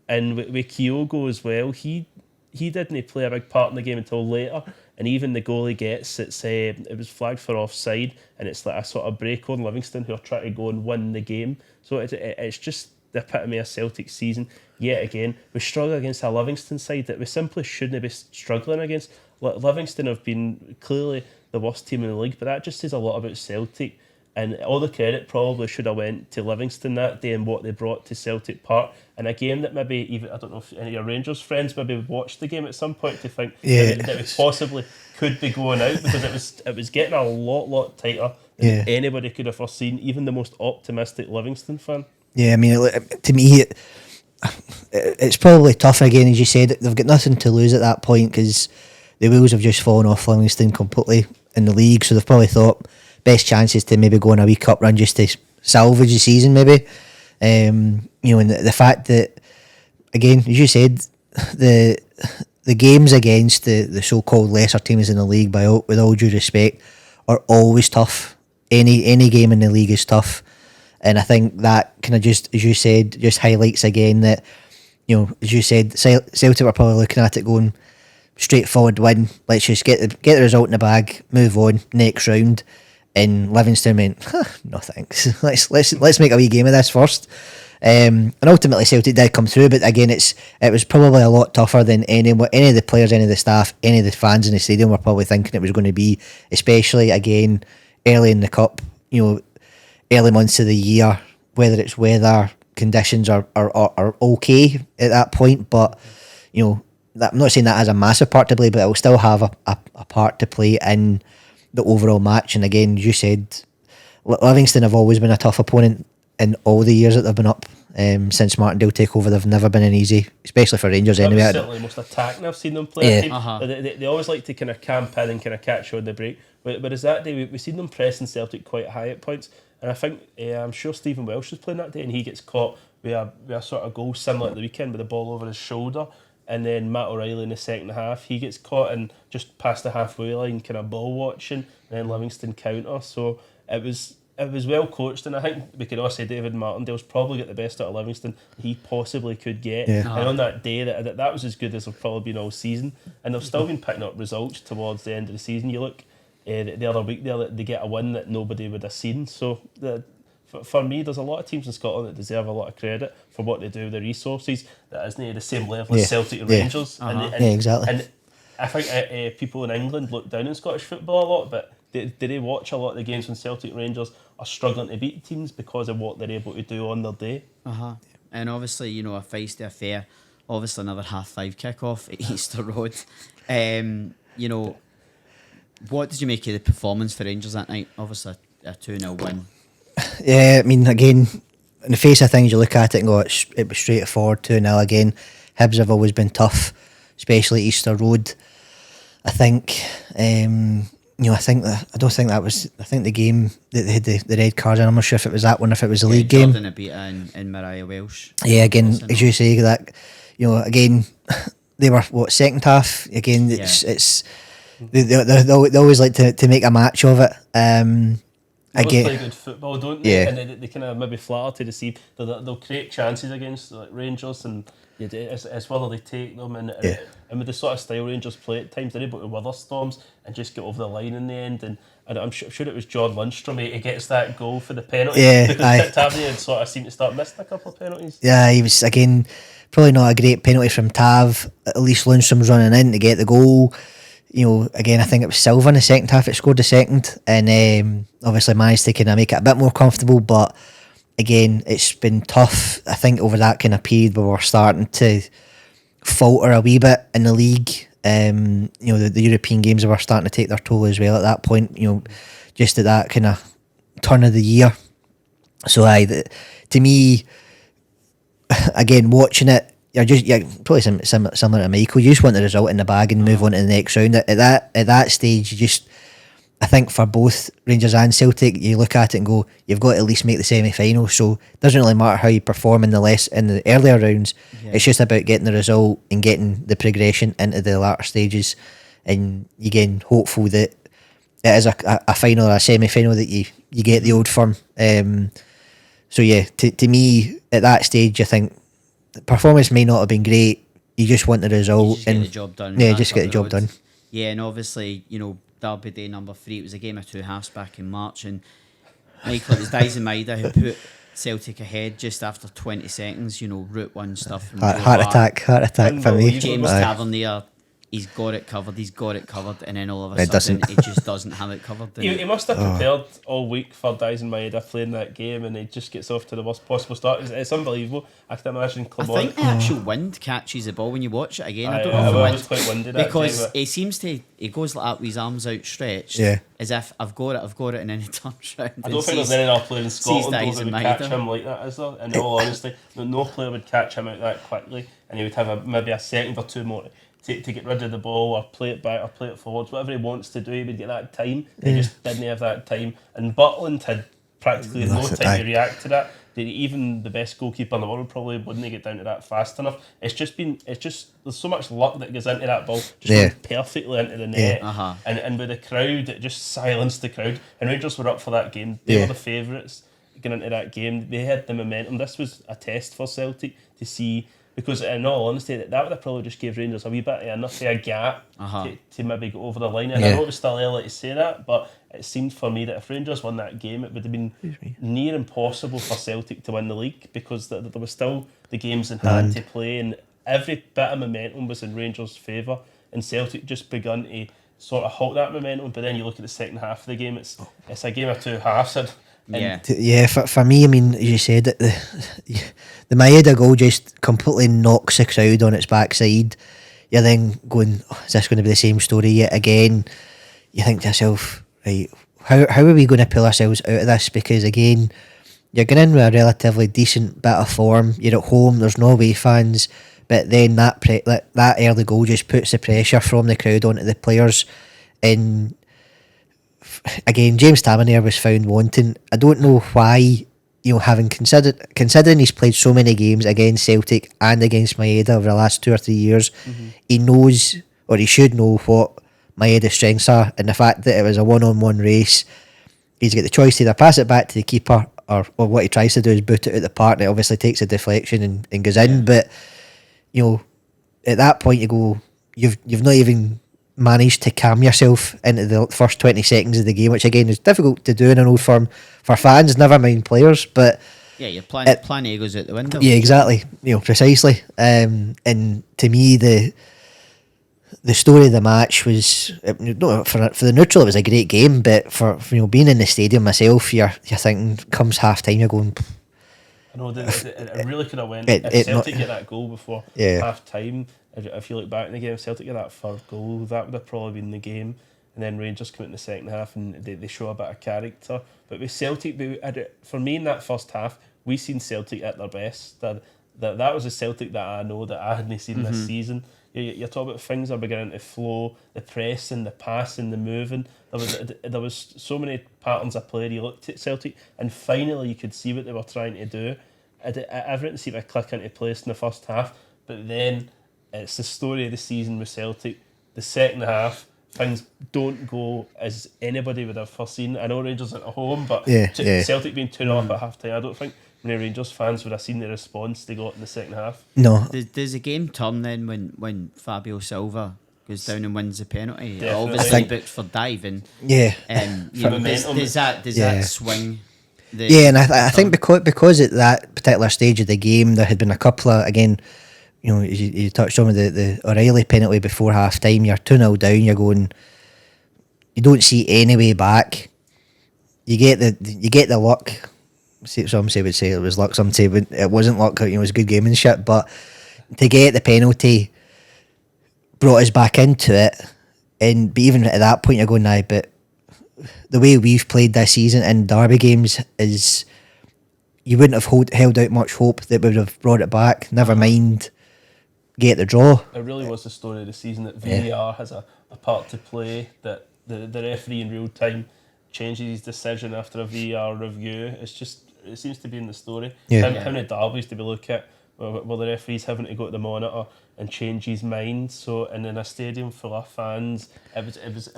Speaker 2: And with Kyogo as well, he he didn't play a big part in the game until later. And even the goal he gets, it was flagged for offside, and it's like a sort of break on Livingston who are trying to go and win the game. So it's just the epitome of Celtic season. Yet again, we struggle against a Livingston side that we simply shouldn't be struggling against. Livingston have been clearly the worst team in the league, but that just says a lot about Celtic. And all the credit probably should have went to Livingston that day and what they brought to Celtic Park. And a game that maybe even, I don't know if any of your Rangers friends maybe watched the game at some point to think that we possibly could be going out, because it was getting a lot tighter than anybody could have foreseen, even the most optimistic Livingston fan.
Speaker 3: Yeah, I mean, to me, it's probably tough again, as you said. They've got nothing to lose at that point because the wheels have just fallen off Livingston completely in the league, so they've probably thought best chances to maybe go on a wee cup run just to salvage the season maybe. And the fact that, again, as you said, the games against the so-called lesser teams in the league, with all due respect, are always tough. Any game in the league is tough, and I think that kind of just, as you said, just highlights again that, as you said, Celtic were probably looking at it going straightforward win. Let's just get the result in the bag, move on, next round. And Livingston went, no thanks. Let's make a wee game of this first. And ultimately Celtic did come through, but again, it was probably a lot tougher than any of the players, any of the staff, any of the fans in the stadium were probably thinking it was going to be, especially again early in the cup, early months of the year, whether it's weather conditions are okay at that point, but I'm not saying that has a massive part to play, but it will still have a part to play in the overall match. And again, you said Livingston have always been a tough opponent in all the years that they've been up. Since Martindale takeover, they've never been an easy, especially for Rangers anyway.
Speaker 2: That's certainly the most attacking I've seen them play. They always like to kind of camp in and kind of catch you on the break. Whereas that day, we've seen them pressing Celtic quite high at points. And I think, I'm sure Stephen Welsh was playing that day, and he gets caught with a sort of goal similar at the weekend with the ball over his shoulder. And then Matt O'Reilly in the second half, he gets caught and just past the halfway line, kind of ball watching, and then Livingston counter. So it was well coached, and I think we could all say David Martindale's probably got the best out of Livingston he possibly could get. Yeah. And on that day, that was as good as they've probably been all season, and they've still been picking up results towards the end of the season. You look the other week there, they get a win that nobody would have seen. So for me, there's a lot of teams in Scotland that deserve a lot of credit for what they do with their resources that isn't at the same level as Celtic and Rangers.
Speaker 3: Exactly.
Speaker 2: And I think people in England look down on Scottish football a lot, but they watch a lot of the games when Celtic and Rangers are struggling to beat teams because of what they're able to do on their day.
Speaker 1: And obviously, a feisty affair. Obviously, another 5:30 kick-off at Easter Road. What did you make of the performance for Rangers that night? Obviously, a 2-0 win.
Speaker 3: Yeah, I mean, again, in the face of things, you look at it and go, it was straightforward 2-0 again. Hibs have always been tough, especially Easter Road. I think, I don't think that was. I think the game that they had the red card, and I'm not sure if it was that one, if it was the league game.
Speaker 1: Jordan beat in Mariah Welsh.
Speaker 3: Yeah, again, as you say, that again, they were second half. Again, it's they always like to make a match of it.
Speaker 2: They play good football, don't they? Yeah. And they kind of maybe flatter to deceive. They'll create chances against Rangers, and it's whether they take them. And with the sort of style Rangers play at times, they're able to weather storms and just get over the line in the end. And I'm sure it was John Lundstrom, he gets that goal for the penalty.
Speaker 3: Yeah,
Speaker 2: because Tavernier had sort of seemed to start missing a couple of penalties.
Speaker 3: Yeah, he was, again, probably not a great penalty from Tav. At least Lundstrom's running in to get the goal. Again, I think it was Silva in the second half that scored the second, and obviously managed to kind of make it a bit more comfortable. But again, it's been tough. I think over that kind of period where we're starting to falter a wee bit in the league. The European games were starting to take their toll as well at that point. Just at that kind of turn of the year. So to me, again, watching it. You're probably similar to Michael. You just want the result in the bag and move on to the next round. At that stage, I think for both Rangers and Celtic, you look at it and go, you've got to at least make the semi-final. So it doesn't really matter how you perform in the earlier rounds. Yeah. It's just about getting the result and getting the progression into the latter stages. And again, hopeful that it is a final or a semi-final that you get the Old Firm. So yeah, to me at that stage, I think the performance may not have been great, you just want the result
Speaker 1: Just get the job done.
Speaker 3: Yeah,
Speaker 1: back
Speaker 3: just
Speaker 1: up
Speaker 3: get the
Speaker 1: the
Speaker 3: job
Speaker 1: road.
Speaker 3: done.
Speaker 1: Yeah, and obviously, Derby Day number 3, it was a game of two halves back in March, and Michael, it was Dyson Maeda who put Celtic ahead just after 20 seconds, Route 1 stuff from Joe
Speaker 3: Heart
Speaker 1: Hart.
Speaker 3: attack for me.
Speaker 1: James
Speaker 3: Aye.
Speaker 1: Tavernier, he's got it covered, and then all of a
Speaker 3: It
Speaker 1: sudden
Speaker 3: doesn't.
Speaker 1: he just doesn't have it covered.
Speaker 2: He must have prepared all week for Dyson Maeda playing that game, and he just gets off to the worst possible start. It's unbelievable. I can imagine
Speaker 1: I
Speaker 2: Clement.
Speaker 1: think the actual wind catches the ball when you watch it again. I don't know
Speaker 2: I
Speaker 1: if the
Speaker 2: was
Speaker 1: wind,
Speaker 2: quite winded that
Speaker 1: because
Speaker 2: day, but-
Speaker 1: he seems to, he goes like that with his arms outstretched,
Speaker 3: Yeah.
Speaker 1: as if I've got it, and then he turns round.
Speaker 2: I don't think there's any other player in Scotland though,
Speaker 1: Dyson
Speaker 2: that would
Speaker 1: Maeda.
Speaker 2: catch him like that, is there? In all honesty, no player would catch him out that quickly, and he would have maybe a second or two more to get rid of the ball or play it back or play it forwards. Whatever he wants to do, he would get that time. He just didn't have that time. And Butland had practically no time to react to that. Even the best goalkeeper in the world probably wouldn't get down to that fast enough. It's just there's so much luck that goes into that ball, just going perfectly into the net. And with the crowd, it just silenced the crowd. And Rangers were up for that game. They were the favourites going into that game. They had the momentum. This was a test for Celtic to see, because in all honesty, that would have probably just gave Rangers a wee bit of enough of a gap to maybe go over the line. And I know it was still early to say that, but it seemed for me that if Rangers won that game, it would have been near impossible for Celtic to win the league, because there was still the games in hand to play, and every bit of momentum was in Rangers' favour, and Celtic just begun to sort of halt that momentum. But then you look at the second half of the game, it's a game of two halves.
Speaker 3: For me, I mean, as you said, the Maeda goal just completely knocks the crowd on its backside. You're then going, is this going to be the same story yet again? You think to yourself, right, how are we going to pull ourselves out of this? Because again, you're going in with a relatively decent bit of form. You're at home, there's no away fans, but then that early goal just puts the pressure from the crowd onto the players. And again, James Tavernier was found wanting. I don't know why, having considering he's played so many games against Celtic and against Maeda over the last 2 or 3 years, he knows, or he should know, what Maeda's strengths are, and the fact that it was a one-on-one race, he's got the choice to either pass it back to the keeper, or what he tries to do is boot it out the park. It obviously takes a deflection and goes in, but at that point you go, you've not even managed to calm yourself into the first 20 seconds of the game, which again is difficult to do in an old firm for fans, never mind players. But
Speaker 1: yeah, your plan A goes out the window.
Speaker 3: Yeah, exactly. Precisely. And to me, the story of the match was, for the neutral, it was a great game. But for being in the stadium myself, you're thinking, comes half time, you're going,
Speaker 2: I know it really could have went. If Celtic get that goal before half time, if you look back in the game, if Celtic get that third goal, that would have probably been the game. And then Rangers come out in the second half and they show a bit of character. But with Celtic, for me in that first half, we seen Celtic at their best. That was a Celtic that I know that I hadn't seen this season. You're talking about things are beginning to flow, the pressing, the passing, the moving. There was so many patterns of play. You looked at Celtic and finally you could see what they were trying to do. Everything seemed to click into place in the first half, but then it's the story of the season with Celtic. The second half, things don't go as anybody would have foreseen. I know Rangers are at home, but Celtic being 2-0 up at half time, I don't think many Rangers fans would have seen the response they got in the second half.
Speaker 3: No.
Speaker 1: Does the game turn then when Fabio Silva goes down and wins the penalty?
Speaker 2: Definitely.
Speaker 1: Obviously booked for diving.
Speaker 3: Yeah.
Speaker 1: Does that swing?
Speaker 3: And I think because at that particular stage of the game there had been a couple of, again, you touched on with the O'Reilly penalty before half time, you're 2-0 down, you're going, you don't see any way back. You get the luck. Some would say it was luck, some say it wasn't luck, it was good gamemanship, but to get the penalty brought us back into it. But even at that point you're going, nah, but the way we've played this season in derby games is, you wouldn't have held out much hope that we would have brought it back, never mind get the draw.
Speaker 2: It really was the story of the season that VAR has a part to play, that the referee in real time changes his decision after a VAR review. It seems to be in the story. How many derbies do we look at where the referee's having to go to the monitor and change his mind? So, and in a stadium full of fans, it was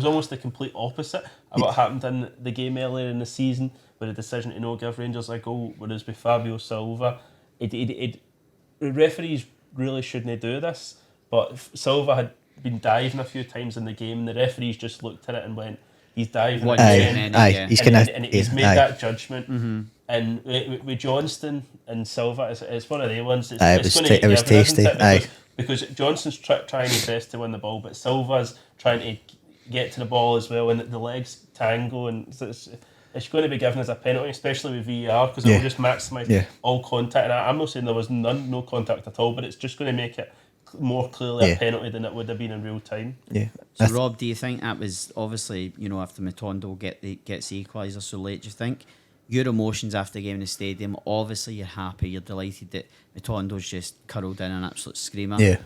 Speaker 2: almost the complete opposite of what happened in the game earlier in the season, with a decision to not give Rangers a goal, whereas with Fabio Silva, the referees really shouldn't do this. But Silva had been diving a few times in the game, and the referees just looked at it and went, he's diving again.
Speaker 3: He's
Speaker 2: and he's made that judgment. And with Johnston and Silva, it's one of the ones. It's going to get given,
Speaker 3: tasty.
Speaker 2: Isn't it? Because Johnston's trying his best to win the ball, but Silva's trying to get to the ball as well, and the legs tango, and it's going to be given as a penalty, especially with VAR, because it will just maximise all contact. And I'm not saying there was no contact at all, but it's just going to make it more clearly a penalty than it would have been in real time.
Speaker 3: Yeah.
Speaker 1: So Rob, do you think that was obviously, after Matondo gets the equaliser so late, do you think your emotions after the game in the stadium, obviously you're happy, you're delighted that Matondo's just curled in an absolute screamer.
Speaker 3: Yeah.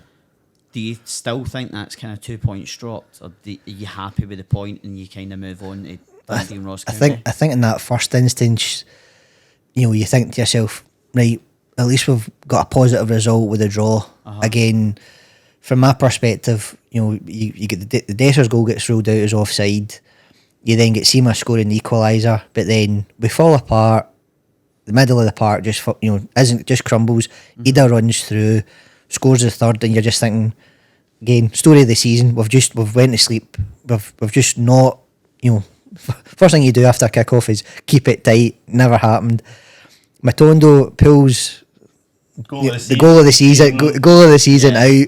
Speaker 1: Do you still think that's kind of 2 points dropped, or are you happy with the point and you kind of move on to Dundee and Ross County?
Speaker 3: I think in that first instance, you think to yourself, right, at least we've got a positive result with a draw. Again, from my perspective, you get the Dessers goal gets ruled out as offside. You then get Seema scoring the equaliser, but then we fall apart. The middle of the park just crumbles. Ida runs through, scores the third, and you're just thinking, again, story of the season. We've went to sleep. We've just not, first thing you do after a kick-off is keep it tight. Never happened. Matondo pulls the goal of the season out.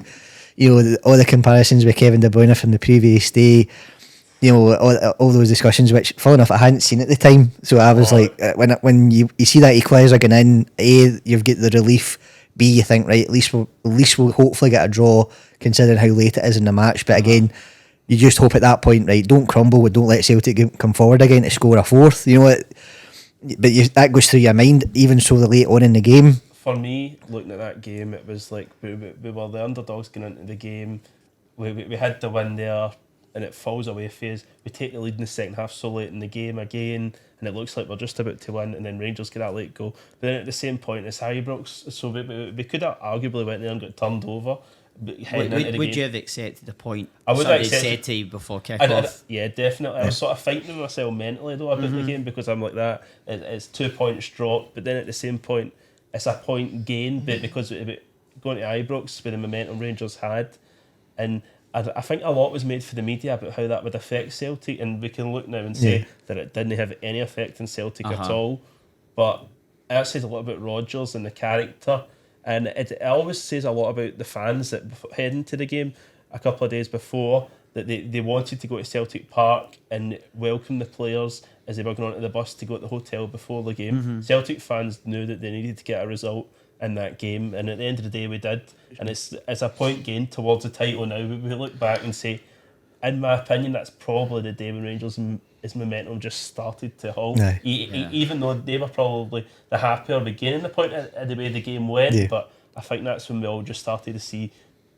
Speaker 3: All the comparisons with Kevin De Bruyne from the previous day. All those discussions, which, funny enough, I hadn't seen at the time. So I was like, when you see that equaliser going in, A, you've got the relief. B, you think, right, at least we'll hopefully get a draw, considering how late it is in the match. But again, you just hope at that point, right, don't crumble, don't let Celtic come forward again to score a fourth. But that goes through your mind, even so late on in the game.
Speaker 2: For me, looking at that game, it was like we were the underdogs going into the game. We had the win there, and it falls away for us. We take the lead in the second half so late in the game again, and it looks like we're just about to win, and then Rangers get that late goal. But then at the same point, it's Ibrox, so we could have arguably went there and got turned over.
Speaker 1: Would you have accepted the point?
Speaker 2: I would have
Speaker 1: said to you before kick-off.
Speaker 2: Yeah, definitely. I was sort of fighting with myself mentally though about the game, because I'm like that. It's 2 points dropped, but then at the same point, it's a point gain, but because going to Ibrox with the momentum Rangers had, and I think a lot was made for the media about how that would affect Celtic, and we can look now and say that it didn't have any effect on Celtic at all. But that says a lot about Rodgers and the character, and it always says a lot about the fans that heading to the game a couple of days before, that they wanted to go to Celtic Park and welcome the players as they were going onto the bus to go to the hotel before the game. Celtic fans knew that they needed to get a result in that game, and at the end of the day we did, and it's a point gain towards the title now. We look back and say, in my opinion, that's probably the day when Rangers' momentum just started to halt. Even though they were probably the happier beginning the point of the way the game went, but I think that's when we all just started to see,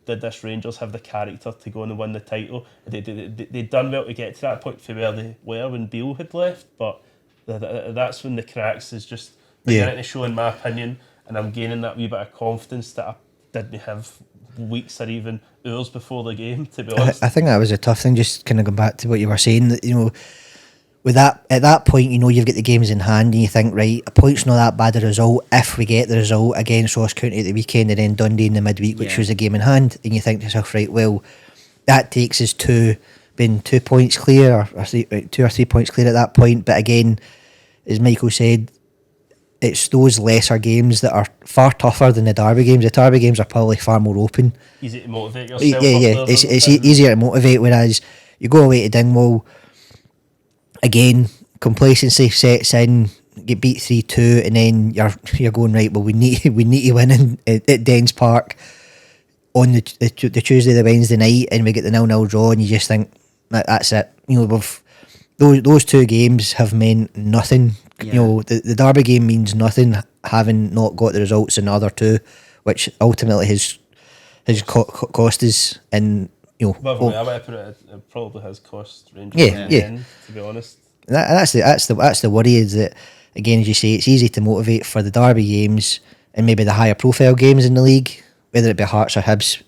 Speaker 2: did this Rangers have the character to go on and win the title? They'd done well to get to that point for where they were when Beale had left, but that's when the cracks is just beginning to show, in my opinion. And I'm gaining that wee bit of confidence that I didn't have weeks or even hours before the game, to be honest.
Speaker 3: I think that was a tough thing, just kind of going back to what you were saying, that, with that, at that point, you've got the games in hand and you think, right, a point's not that bad a result if we get the result against Ross County at the weekend and then Dundee in the midweek, which was a game in hand, and you think to yourself, right, well, that takes us to being 2 points clear, or 2 or 3 points clear at that point. But again, as Michael said, it's those lesser games that are far tougher than the Derby games. The Derby games are probably far more open.
Speaker 2: Easy to motivate yourself.
Speaker 3: It's easier to motivate, whereas you go away to Dingwall, again, complacency sets in, get beat 3-2, and then you're going, right, well, we need to win at Dens Park on the Tuesday, the Wednesday night, and we get the 0-0 draw, and you just think, that's it. Those two games have meant nothing. The Derby game means nothing, having not got the results in the other two, which ultimately has cost us. And
Speaker 2: I might put it probably has cost Rangers. To be honest,
Speaker 3: that's the worry, is that, again, as you say, it's easy to motivate for the Derby games and maybe the higher profile games in the league, whether it be Hearts or Hibs.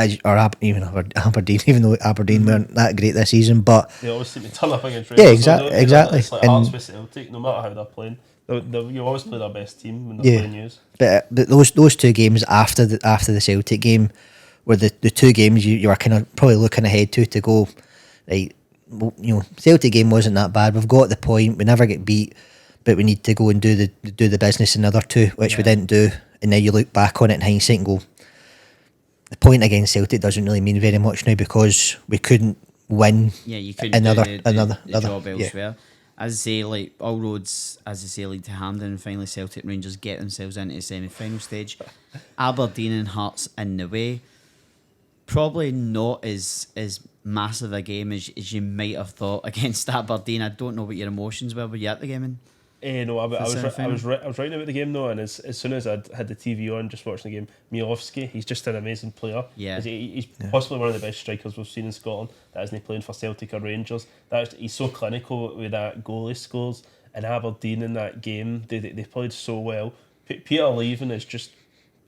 Speaker 3: even Aberdeen, even though Aberdeen weren't that great this season, but
Speaker 2: they always seem to turn up against
Speaker 3: yeah,
Speaker 2: Rangers.
Speaker 3: exactly.
Speaker 2: It's like Hearts with Celtic, no matter how they're playing. You always play their best team when they're playing you.
Speaker 3: But those two games after the Celtic game were the two games you were kind of probably looking ahead to go, right, well, Celtic game wasn't that bad. We've got the point. We never get beat, but we need to go and do the business in the other two, which we didn't do. And now you look back on it in hindsight and go, the point against Celtic doesn't really mean very much now because we couldn't win.
Speaker 1: Yeah, you couldn't
Speaker 3: another
Speaker 1: do the job
Speaker 3: yeah.
Speaker 1: elsewhere. As I say, like all roads, as I say, lead to Hampden, and finally Celtic and Rangers get themselves into the semi-final stage. Aberdeen and Hearts in the way. Probably not as massive a game as you might have thought against Aberdeen. I don't know what your emotions were you at the game?
Speaker 2: No, I was writing about the game though, and as soon as I had the TV on, just watching the game, Milovski, he's just an amazing player.
Speaker 1: Yeah,
Speaker 2: he's possibly one of the best strikers we've seen in Scotland. That isn't playing for Celtic or Rangers. He's so clinical with that goal he scores. And Aberdeen in that game, they played so well. Peter leaving is just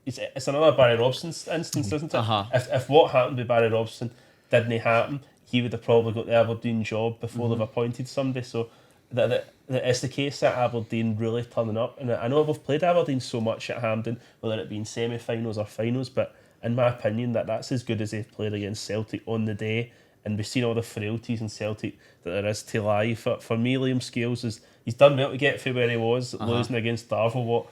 Speaker 2: it's another Barry Robson instance, isn't it?
Speaker 1: Uh-huh.
Speaker 2: If what happened with Barry Robson didn't happen, he would have probably got the Aberdeen job before they've appointed somebody. So that it's the case that Aberdeen really turning up, and I know we've played Aberdeen so much at Hampden, whether it be in semi-finals or finals, but in my opinion that's as good as they've played against Celtic on the day, and we've seen all the frailties in Celtic that there is to lie. For me, Liam Scales he's done well to get from where he was, losing against Darvel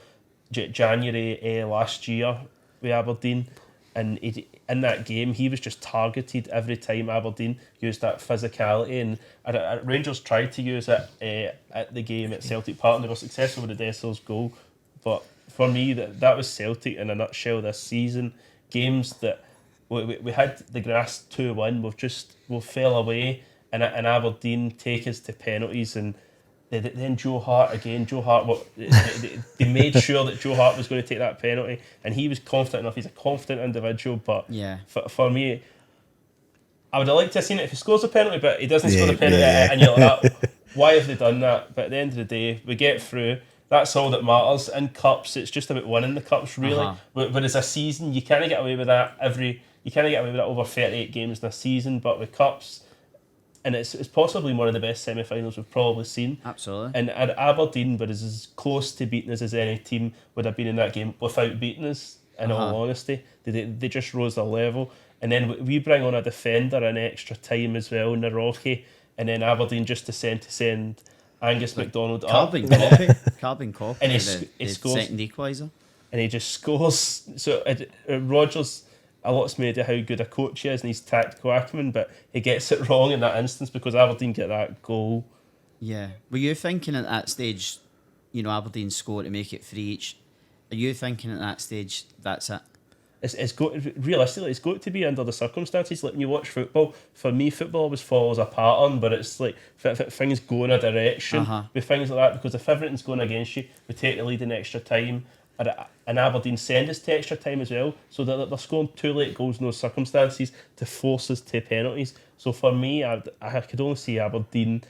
Speaker 2: January last year with Aberdeen, and in that game he was just targeted every time Aberdeen used that physicality, and Rangers tried to use it at the game at Celtic Park and they were successful with the Dessers goal. But for me that was Celtic in a nutshell this season. Games that we had the grass 2-1, we've fell away, and Aberdeen take us to penalties, and then Joe Hart again. They made sure that Joe Hart was going to take that penalty, and he was confident enough. He's a confident individual, but for me, I would have liked to have seen it if he scores a penalty, but he doesn't score the penalty, and you're like, why have they done that? But at the end of the day, we get through. That's all that matters. In cups, it's just about winning the cups, really. But as a season, you can't get away with that over 38 games in a season. But with cups, and it's possibly one of the best semi-finals we've probably seen.
Speaker 1: Absolutely.
Speaker 2: And Aberdeen, but is as close to beating us as any team would have been in that game without beating us, in all honesty. They just rose their level. And then we bring on a defender in extra time as well, Naroki, and then Aberdeen just to send Angus MacDonald
Speaker 1: Carbon copy.
Speaker 2: And he
Speaker 1: the
Speaker 2: scores.
Speaker 1: Second equaliser.
Speaker 2: And he just scores. So Rodgers, a lot's made of how good a coach he is and his tactical acumen, but he gets it wrong in that instance because Aberdeen get that goal.
Speaker 1: Yeah. Were you thinking at that stage, Aberdeen score to make it 3 each? Are you thinking at that stage that's it?
Speaker 2: Realistically, it's got to be under the circumstances. Like when you watch football, for me, football always follows a pattern, but it's like if things go in a direction with things like that, because if everything's going against you, we take the lead in extra time. And Aberdeen send us to extra time as well, so that they're scoring 2 late goals in those circumstances to force us to penalties. So for me, I could only see Aberdeen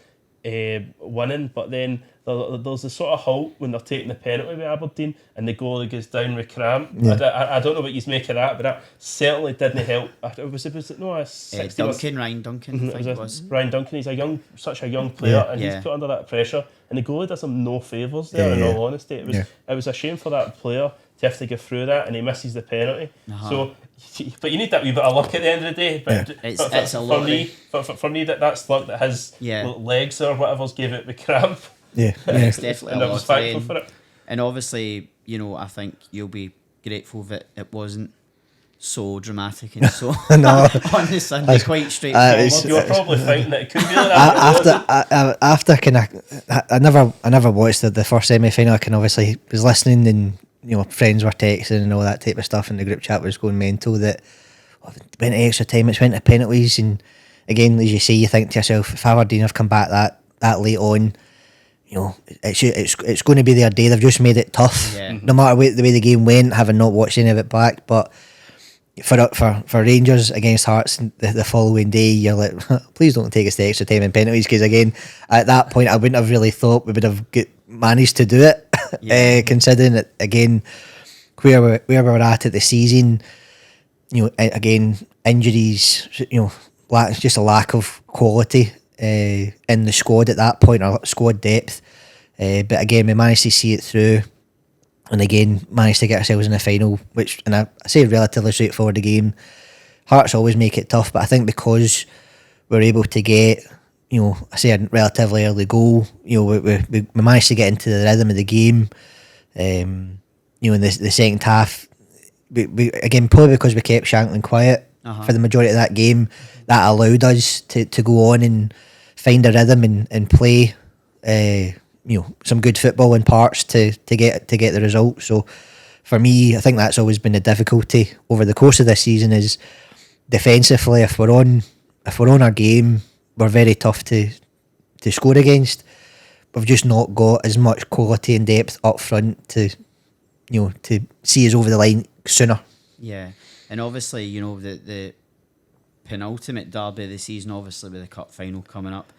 Speaker 2: winning, but then there's a sort of halt when they're taking the penalty with Aberdeen and the goalie goes down with cramp. I don't know what you make of that, but that certainly didn't help. Was it no a 60
Speaker 1: Ryan Duncan, I think it was.
Speaker 2: Ryan Duncan, he's such a young player, and he's put under that pressure, and the goalie does him no favours there. In all honesty, it was a shame for that player to have to go through that, and he misses the penalty. So, but you need that wee bit of luck at the end of the day. But
Speaker 1: it's a lot
Speaker 2: for me, that's luck that his legs or whatever's gave it the cramp.
Speaker 1: It's definitely
Speaker 2: and
Speaker 1: a
Speaker 2: I was
Speaker 1: lot.
Speaker 2: thankful for it.
Speaker 1: And obviously, I think you'll be grateful that it wasn't so dramatic and so on the Sunday, quite straightforward.
Speaker 2: You were probably thinking that it could be like that.
Speaker 3: After I never watched the first semi-final. I can obviously was listening, and friends were texting and all that type of stuff, and the group chat was going mental that it went to extra time, it's went to penalties, and again, as you say, you think to yourself, if Aberdeen have come back that late on, it's going to be their day. They've just made it tough, no matter the way the game went, having not watched any of it back. But for Rangers against Hearts the following day, you're like, please don't take us to extra time and penalties, because again, at that point, I wouldn't have really thought we would have managed to do it, considering that again where we were at the season. again, injuries, just a lack of quality in the squad at that point, or squad depth. But again, we managed to see it through, and again managed to get ourselves in the final, which, and I say relatively straightforward the game. Hearts always make it tough, but I think because we're able to get, I say a relatively early goal, we managed to get into the rhythm of the game. In the second half, we again, probably because we kept Shankland quiet for the majority of that game, that allowed us to go on and find a rhythm and play some good football in parts to get the result. So for me, I think that's always been a difficulty over the course of this season, is defensively, if we're on our game, we're very tough to score against. We've just not got as much quality and depth up front to see us over the line sooner.
Speaker 1: Yeah, and obviously, the penultimate derby of the season, obviously with the cup final coming up,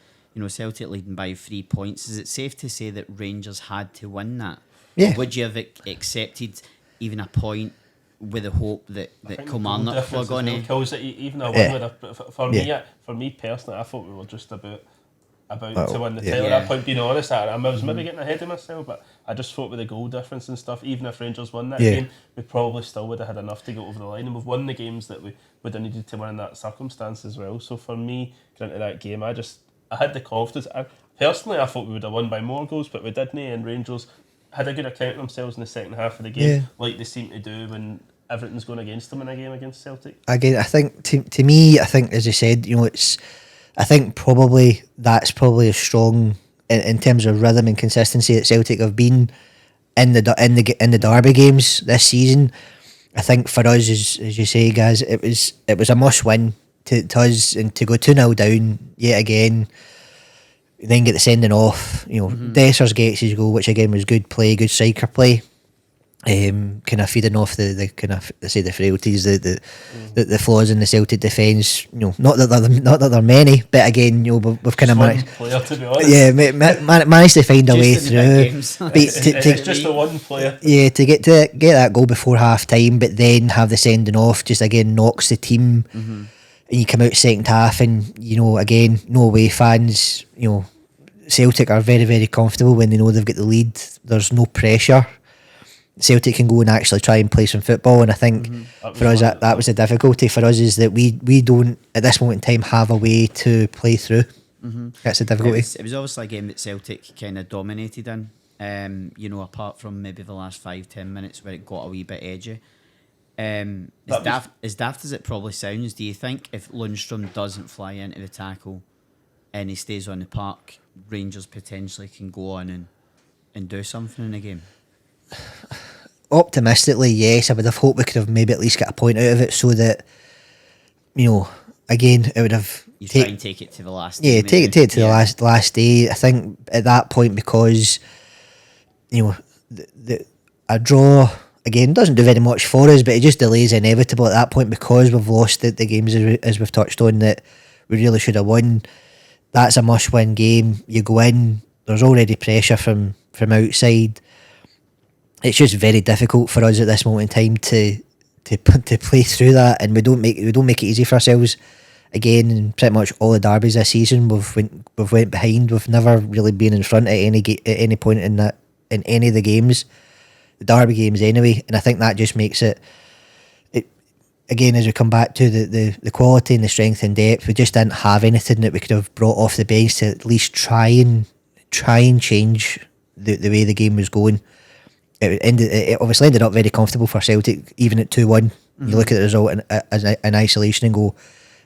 Speaker 1: Celtic leading by 3 points. Is it safe to say that Rangers had to win that?
Speaker 3: Yeah.
Speaker 1: Or would you have accepted even a point with the hope that Kilmarnock were going to
Speaker 2: kills it, even a win with a, for me personally, I thought we were just about to win the title at that point, being honest. I was maybe getting ahead of myself, but I just thought with the goal difference and stuff, even if Rangers won that game, we probably still would have had enough to get over the line, and we've won the games that we would have needed to win in that circumstance as well. So for me, going into that game, I had the confidence. Personally, I thought we would have won by more goals, but we didn't, and Rangers had a good account of themselves in the second half of the game, like they seem to do when everything's going against them in a game against Celtic.
Speaker 3: Again, I think to me, I think, as you said, I think probably that's probably as strong in terms of rhythm and consistency that Celtic have been in the derby games this season. I think for us, as you say, guys, it was a must win to us, and to go 2-0 down yet again, then get the sending off. Dessers gets his goal, which again was good play, good striker play. Kind of feeding off the kind of, I say, the frailties, the flaws in the Celtic defence. Not that they're many, but again, we've kind of managed.
Speaker 2: Player, to be honest.
Speaker 3: Managed to find a way through.
Speaker 2: It's just the one player.
Speaker 3: Yeah, to get that goal before half time, but then have the sending off just again knocks the team. And you come out second half, and again, no away fans. Celtic are very, very comfortable when they know they've got the lead. There's no pressure. Celtic can go and actually try and play some football, and I think for us that was the difficulty for us, is that we don't at this moment in time have a way to play through. That's the difficulty.
Speaker 1: It was obviously a game that Celtic kind of dominated in, apart from maybe the last 5-10 minutes where it got a wee bit edgy. As daft as it probably sounds, do you think if Lundstrom doesn't fly into the tackle and he stays on the park, Rangers potentially can go on and do something in the game?
Speaker 3: Optimistically, yes. I would have hoped we could have maybe at least get a point out of it, so that again, it would have
Speaker 1: try and take it to the last
Speaker 3: day.
Speaker 1: Yeah,
Speaker 3: take it to the last day. I think at that point, because a draw again doesn't do very much for us, but it just delays inevitable at that point, because we've lost the games as we've touched on that we really should have won. That's a must-win game. You go in, there's already pressure from outside. It's just very difficult for us at this moment in time to play through that, and we don't make it easy for ourselves. Again, in pretty much all the derbies this season, we've went behind. We've never really been in front at any point in any of the games, the derby games anyway. And I think that just makes it again, as we come back to the quality and the strength and depth, we just didn't have anything that we could have brought off the bench to at least try and change the way the game was going. It obviously ended up very comfortable for Celtic, even at 2-1. You look at the result in isolation and go,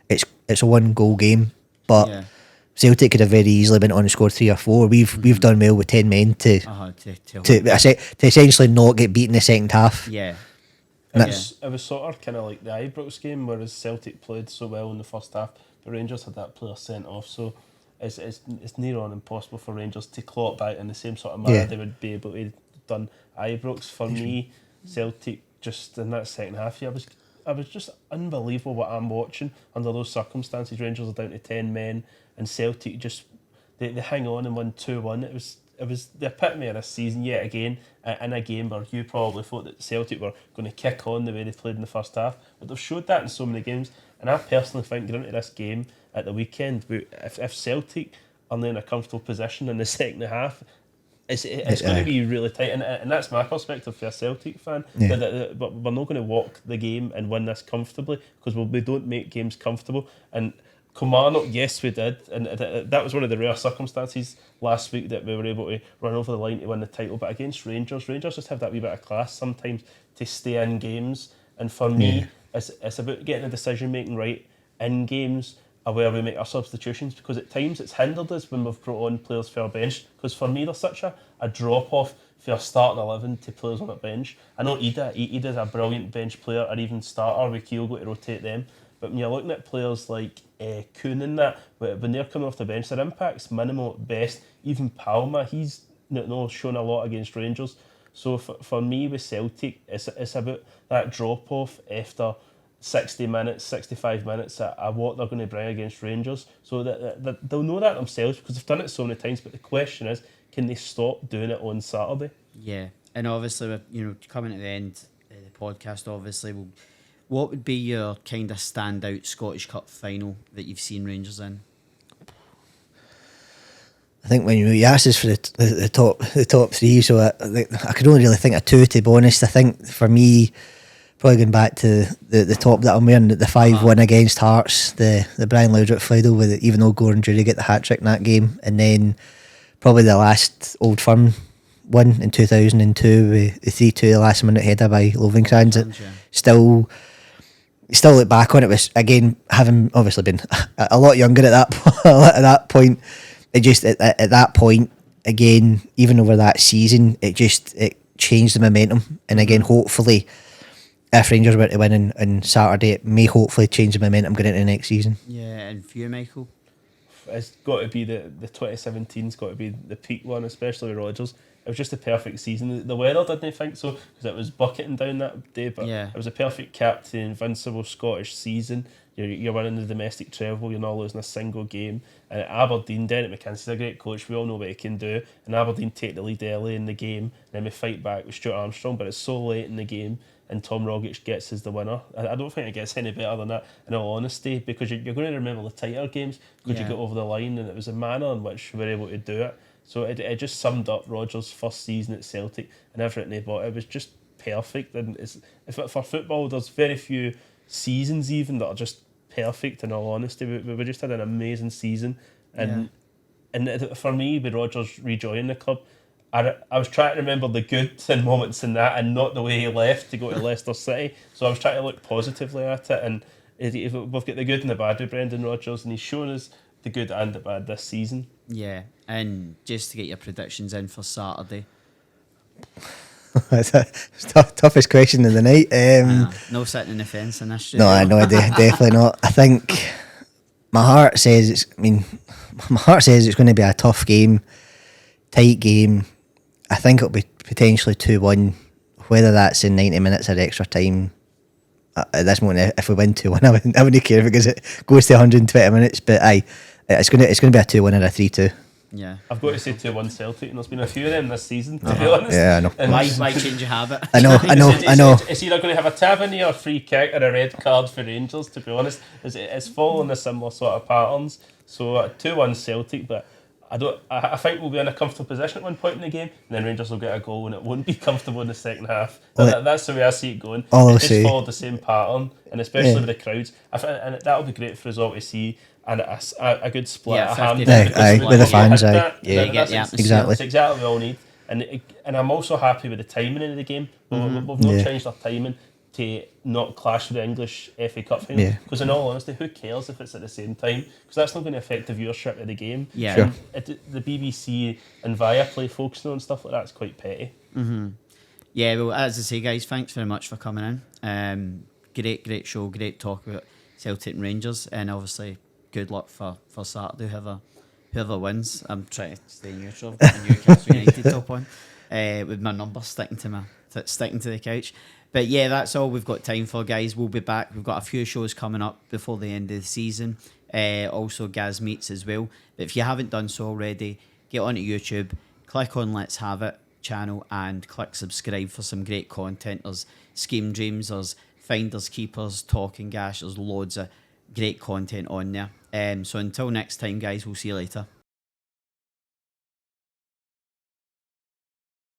Speaker 3: it's a 1-goal game, but Celtic could have very easily been on and scored 3 or 4. We've done well with 10 men to essentially not get beaten in the second half.
Speaker 1: Yeah.
Speaker 2: It was sort of kind of like the Ibrox game, whereas Celtic played so well in the first half, but Rangers had that player sent off, so it's near on impossible for Rangers to claw it back in the same sort of manner they would be able to have done Ibrox. For me, Celtic just in that second half, I was just unbelievable what I'm watching under those circumstances. Rangers are down to 10 men, and Celtic just they hang on and win 2-1. it was the epitome of this season yet again, in a game where you probably thought that Celtic were going to kick on the way they played in the first half, but they've showed that in so many games. And I personally think going into this game at the weekend, if Celtic are in a comfortable position in the second half, it's going to be really tight, and that's my perspective for a Celtic fan.
Speaker 3: Yeah.
Speaker 2: But we're not going to walk the game and win this comfortably, because we don't make games comfortable. And Kilmarnock, yes, we did, and that was one of the rare circumstances last week that we were able to run over the line to win the title. But against Rangers just have that wee bit of class sometimes to stay in games. And for me, it's about getting the decision making right in games where we make our substitutions, because at times it's hindered us when we've brought on players for our bench, because for me there's such a drop off for a starting 11 to players on a bench. I know Ida's a brilliant bench player, or even starter with Kyogo to rotate them, but when you're looking at players like Kuhn and that, when they're coming off the bench, their impact's minimal at best. Even Palma, he's not shown a lot against Rangers. So for me with Celtic, it's about that drop off after 60 minutes, 65 minutes at what they're going to bring against Rangers. So that they'll know that themselves, because they've done it so many times. But the question is, can they stop doing it on Saturday?
Speaker 1: Yeah, and obviously, coming to the end of the podcast, obviously, what would be your kind of standout Scottish Cup final that you've seen Rangers in?
Speaker 3: I think when you asked us for the top three, so I could only really think of two, to be honest. I think for me, probably going back to the top that I'm wearing, the 5-1 against Hearts, the Brian Laudrup final, even though Gordon Jury get the hat-trick in that game, and then probably the last Old Firm one in 2002, with the 3-2, the last minute header by Lovenkrands. Still look back on it, was again, having obviously been a lot younger at that point, it just at that point again, even over that season, it changed the momentum. And again, hopefully, if Rangers were to win on Saturday, it may hopefully change the momentum going into next season.
Speaker 1: Yeah, and for you, Michael?
Speaker 2: It's got to be the 2017's got to be the peak one, especially with Rodgers. It was just a perfect season. The weather didn't think so, because it was bucketing down that day, but it was a perfect cap to the invincible Scottish season. You're winning the domestic treble, you're not losing a single game. And at Aberdeen, Derek McKenzie's a great coach, we all know what he can do. And Aberdeen take the lead early in the game, and then we fight back with Stuart Armstrong, but it's so late in the game, and Tom Rogic gets as the winner. I don't think it gets any better than that, in all honesty, because you're going to remember the tighter games, because you got over the line, and it was a manner in which we were able to do it. So it just summed up Rodgers' first season at Celtic, and everything they bought. It was just perfect. And for football, there's very few seasons even that are just perfect, in all honesty. We just had an amazing season. And for me, with Rodgers rejoining the club, I was trying to remember the good and moments in that, and not the way he left to go to Leicester City. So I was trying to look positively at it. And we've got the good and the bad with Brendan Rodgers, and he's shown us the good and the bad this season.
Speaker 1: Yeah, and just to get your predictions in for Saturday.
Speaker 3: It's the toughest question of the night.
Speaker 1: No sitting in the fence in this
Speaker 3: No, definitely not. I think my heart says it's going to be a tough game, tight game. I think it'll be potentially 2-1, whether that's in 90 minutes or extra time. At this moment, if we win 2-1, I wouldn't care if it goes to 120 minutes. But it's going to be a 2-1 or a 3-2.
Speaker 1: Yeah,
Speaker 2: I've got to say 2-1 Celtic, and there's been a few of them this season, to be honest.
Speaker 3: Yeah, I know.
Speaker 2: And
Speaker 1: why change your habit?
Speaker 3: I know.
Speaker 2: It's either going to have a Tavernier, or a free kick, or a red card for Rangers, to be honest. It's following a similar sort of patterns. So 2-1 Celtic, but I think we'll be in a comfortable position at one point in the game, and then Rangers will get a goal, and it won't be comfortable in the second half. That's the way I see it going. It just followed the same pattern, and especially with the crowds. And that'll be great for us all to see, and a good split at Hampden.
Speaker 3: With the fans,
Speaker 2: exactly. It's exactly what we all need. And I'm also happy with the timing of the game. We've not changed our timing to not clash with the English FA Cup final. Because in all honesty, who cares if it's at the same time? Because that's not going to affect the viewership of the game.
Speaker 1: Yeah.
Speaker 3: Sure.
Speaker 2: And the BBC and Viaplay focusing on stuff like that's quite petty.
Speaker 1: Mm-hmm. Yeah, well, as I say, guys, thanks very much for coming in. Great show, great talk about Celtic and Rangers, and obviously good luck for Saturday, whoever wins. I'm trying to stay neutral. I've got the Newcastle United top on, with my number sticking to the couch. But yeah, that's all we've got time for, guys. We'll be back. We've got a few shows coming up before the end of the season. Also Gaz Meets as well. But if you haven't done so already, get onto YouTube, click on Let's Have It channel and click subscribe for some great content. There's Scheme Dreams, there's Finders Keepers, Talking Gash, there's loads of great content on there. So until next time, guys, we'll see you later.